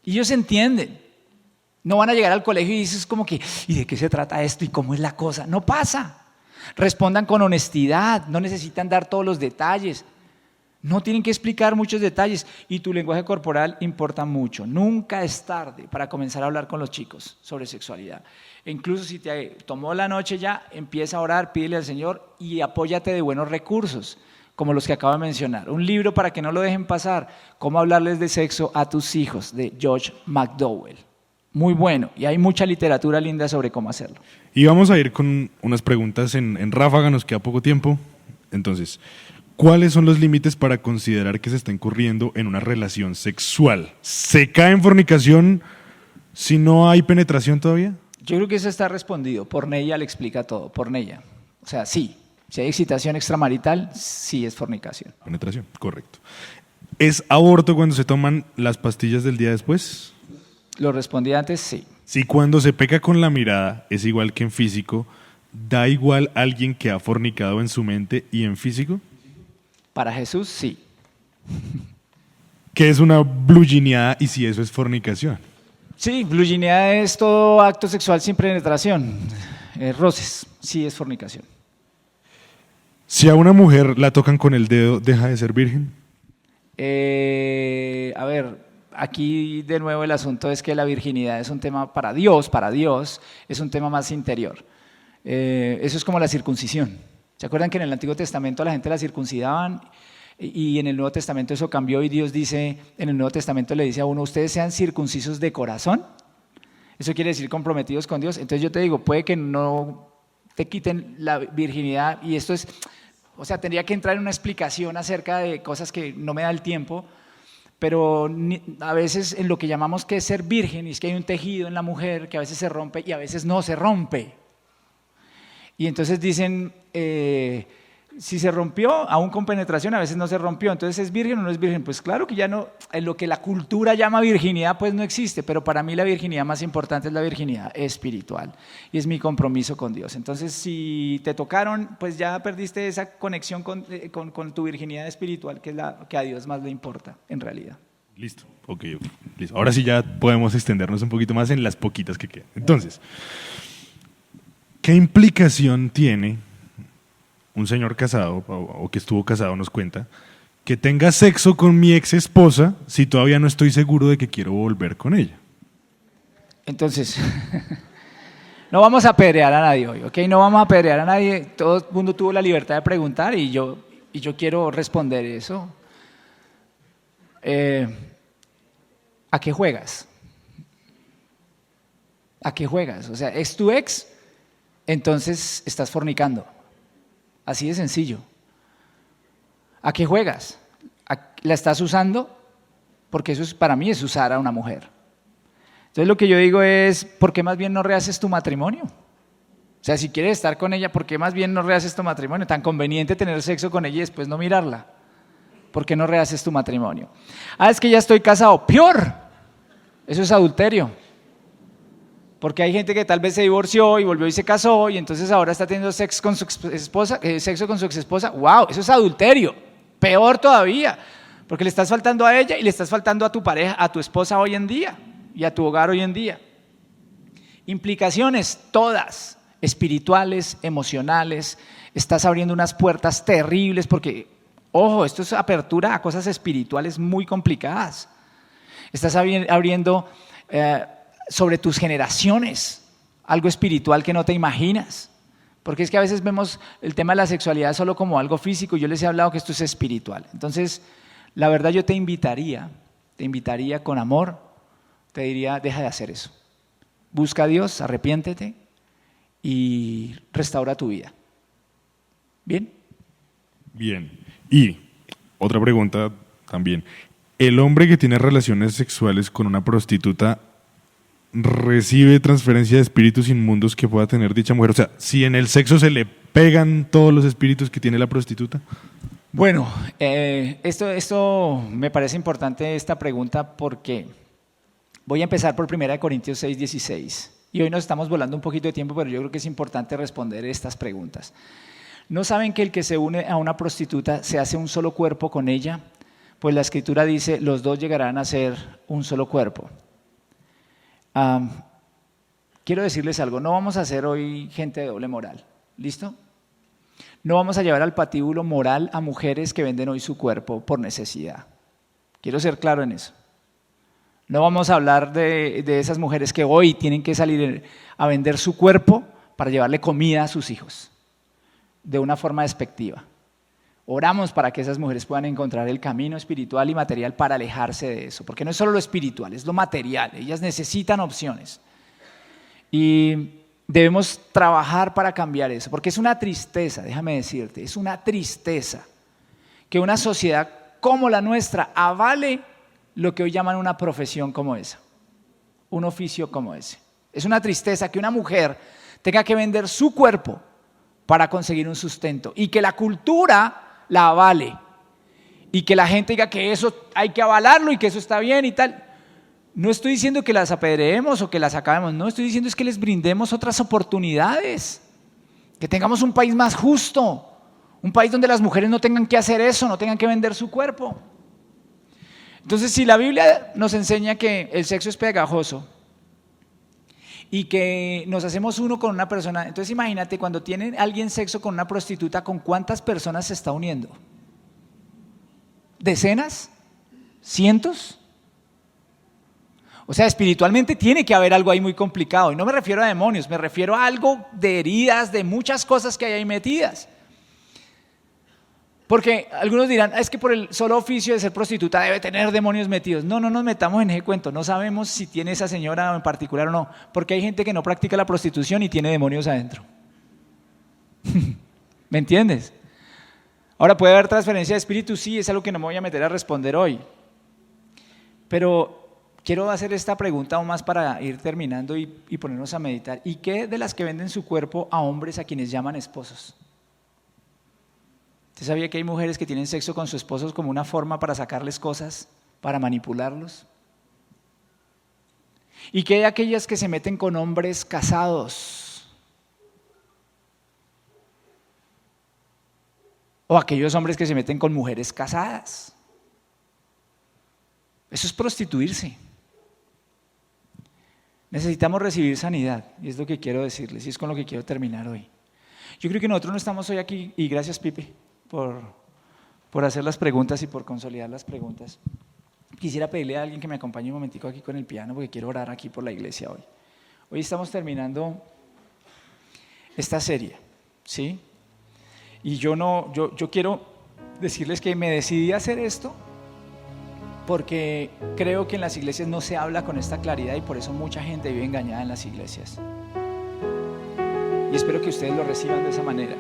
Y ellos entienden. No van a llegar al colegio y dices como que, ¿y de qué se trata esto? ¿Y cómo es la cosa? No pasa. Respondan con honestidad, no necesitan dar todos los detalles. No tienen que explicar muchos detalles y tu lenguaje corporal importa mucho. Nunca es tarde para comenzar a hablar con los chicos sobre sexualidad. E incluso si te tomó la noche ya, empieza a orar, pídele al Señor y apóyate de buenos recursos, como los que acabo de mencionar. Un libro para que no lo dejen pasar, Cómo hablarles de sexo a tus hijos, de Josh McDowell. Muy bueno, y hay mucha literatura linda sobre cómo hacerlo. Y vamos a ir con unas preguntas en ráfaga, nos queda poco tiempo. Entonces, ¿cuáles son los límites para considerar que se está incurriendo en una relación sexual? ¿Se cae en fornicación si no hay penetración todavía? Yo creo que eso está respondido. Porneia le explica todo, Porneia. O sea, sí. Si hay excitación extramarital, sí es fornicación. Penetración, correcto. ¿Es aborto cuando se toman las pastillas del día después? Lo respondí antes, sí. Si cuando se peca con la mirada es igual que en físico, ¿da igual alguien que ha fornicado en su mente y en físico? Para Jesús, sí. ¿Qué es una blugineada y si eso es fornicación? Sí, blugineada es todo acto sexual sin penetración. Roces, sí es fornicación. Si a una mujer la tocan con el dedo, ¿deja de ser virgen? A ver, aquí de nuevo el asunto es que la virginidad es un tema para Dios, es un tema más interior. Eso es como la circuncisión. ¿Se acuerdan que en el Antiguo Testamento a la gente la circuncidaban y en el Nuevo Testamento eso cambió y Dios dice, en el Nuevo Testamento le dice a uno, ustedes sean circuncisos de corazón? Eso quiere decir comprometidos con Dios. Entonces yo te digo, puede que no te quiten la virginidad y esto es, o sea, tendría que entrar en una explicación acerca de cosas que no me da el tiempo, pero a veces en lo que llamamos que es ser virgen, y es que hay un tejido en la mujer que a veces se rompe y a veces no se rompe. Y entonces dicen, si se rompió, aún con penetración, a veces no se rompió, entonces ¿es virgen o no es virgen? Pues claro que ya no, en lo que la cultura llama virginidad, pues no existe, pero para mí la virginidad más importante es la virginidad espiritual, y es mi compromiso con Dios. Entonces, si te tocaron, pues ya perdiste esa conexión con tu virginidad espiritual, que es la que a Dios más le importa, en realidad. Listo, ok, listo. Ahora sí ya podemos extendernos un poquito más en las poquitas que quedan. Entonces, ¿qué implicación tiene un señor casado o que estuvo casado nos cuenta que tenga sexo con mi ex esposa si todavía no estoy seguro de que quiero volver con ella? Entonces, no vamos a apedrear a nadie hoy, ¿ok? No vamos a apedrear a nadie. Todo el mundo tuvo la libertad de preguntar y yo quiero responder eso. ¿A qué juegas? ¿A qué juegas? O sea, ¿es tu ex? Entonces estás fornicando. Así de sencillo. ¿A qué juegas? ¿La estás usando? Porque eso para mí es usar a una mujer. Entonces lo que yo digo es, ¿por qué más bien no rehaces tu matrimonio? O sea, si quieres estar con ella, ¿por qué más bien no rehaces tu matrimonio? Tan conveniente tener sexo con ella y después no mirarla. ¿Por qué no rehaces tu matrimonio? Ah, es que ya estoy casado. ¡Peor! Eso es adulterio. Porque hay gente que tal vez se divorció y volvió y se casó y entonces ahora está teniendo sexo con su exesposa. ¡Wow! Eso es adulterio. Peor todavía. Porque le estás faltando a ella y le estás faltando a tu pareja, a tu esposa hoy en día y a tu hogar hoy en día. Implicaciones todas, espirituales, emocionales. Estás abriendo unas puertas terribles porque, ojo, esto es apertura a cosas espirituales muy complicadas. Estás abriendo sobre tus generaciones, algo espiritual que no te imaginas. Porque es que a veces vemos el tema de la sexualidad solo como algo físico, yo les he hablado que esto es espiritual. Entonces, la verdad yo te invitaría con amor, te diría, deja de hacer eso. Busca a Dios, arrepiéntete y restaura tu vida. ¿Bien? Bien. Y otra pregunta también. ¿El hombre que tiene relaciones sexuales con una prostituta recibe transferencia de espíritus inmundos que pueda tener dicha mujer? O sea, si en el sexo se le pegan todos los espíritus que tiene la prostituta. Bueno, esto me parece importante esta pregunta porque voy a empezar por 1 Corintios 6:16 y hoy nos estamos volando un poquito de tiempo, pero yo creo que es importante responder estas preguntas. ¿No saben que el que se une a una prostituta se hace un solo cuerpo con ella? Pues la Escritura dice, los dos llegarán a ser un solo cuerpo. Quiero decirles algo, no vamos a ser hoy gente de doble moral, ¿listo? No vamos a llevar al patíbulo moral a mujeres que venden hoy su cuerpo por necesidad. Quiero ser claro en eso. No vamos a hablar de esas mujeres que hoy tienen que salir a vender su cuerpo para llevarle comida a sus hijos, de una forma despectiva. Oramos para que esas mujeres puedan encontrar el camino espiritual y material para alejarse de eso, porque no es solo lo espiritual, es lo material. Ellas necesitan opciones y debemos trabajar para cambiar eso, porque es una tristeza, déjame decirte, es una tristeza que una sociedad como la nuestra avale lo que hoy llaman una profesión como esa, un oficio como ese. Es una tristeza que una mujer tenga que vender su cuerpo para conseguir un sustento y que la cultura la avale y que la gente diga que eso hay que avalarlo y que eso está bien y tal. No estoy diciendo que las apedreemos o que las acabemos, no, estoy diciendo es que les brindemos otras oportunidades, que tengamos un país más justo, un país donde las mujeres no tengan que hacer eso, no tengan que vender su cuerpo. Entonces, si la Biblia nos enseña que el sexo es pegajoso y que nos hacemos uno con una persona, entonces imagínate cuando tiene alguien sexo con una prostituta, ¿con cuántas personas se está uniendo? ¿Decenas? ¿Cientos? O sea, espiritualmente tiene que haber algo ahí muy complicado. Y no me refiero a demonios, me refiero a algo de heridas, de muchas cosas que hay ahí metidas. Porque algunos dirán, es que por el solo oficio de ser prostituta debe tener demonios metidos. No nos metamos en ese cuento, no sabemos si tiene esa señora en particular o no. Porque hay gente que no practica la prostitución y tiene demonios adentro. ¿Me entiendes? Ahora, ¿puede haber transferencia de espíritu? Sí, es algo que no me voy a meter a responder hoy. Pero quiero hacer esta pregunta aún más para ir terminando y ponernos a meditar. ¿Y qué de las que venden su cuerpo a hombres a quienes llaman esposos? ¿Usted sabía que hay mujeres que tienen sexo con sus esposos como una forma para sacarles cosas, para manipularlos? ¿Y qué hay aquellas que se meten con hombres casados? O aquellos hombres que se meten con mujeres casadas. Eso es prostituirse. Necesitamos recibir sanidad, y es lo que quiero decirles, y es con lo que quiero terminar hoy. Yo creo que nosotros no estamos hoy aquí, y gracias Pipe por hacer las preguntas y por consolidar las preguntas. Quisiera pedirle a alguien que me acompañe un momentico aquí con el piano, porque quiero orar aquí por la iglesia hoy. Hoy estamos terminando esta serie, ¿sí? Y yo quiero decirles que me decidí a hacer esto porque creo que en las iglesias no se habla con esta claridad y por eso mucha gente vive engañada en las iglesias. Y espero que ustedes lo reciban de esa manera.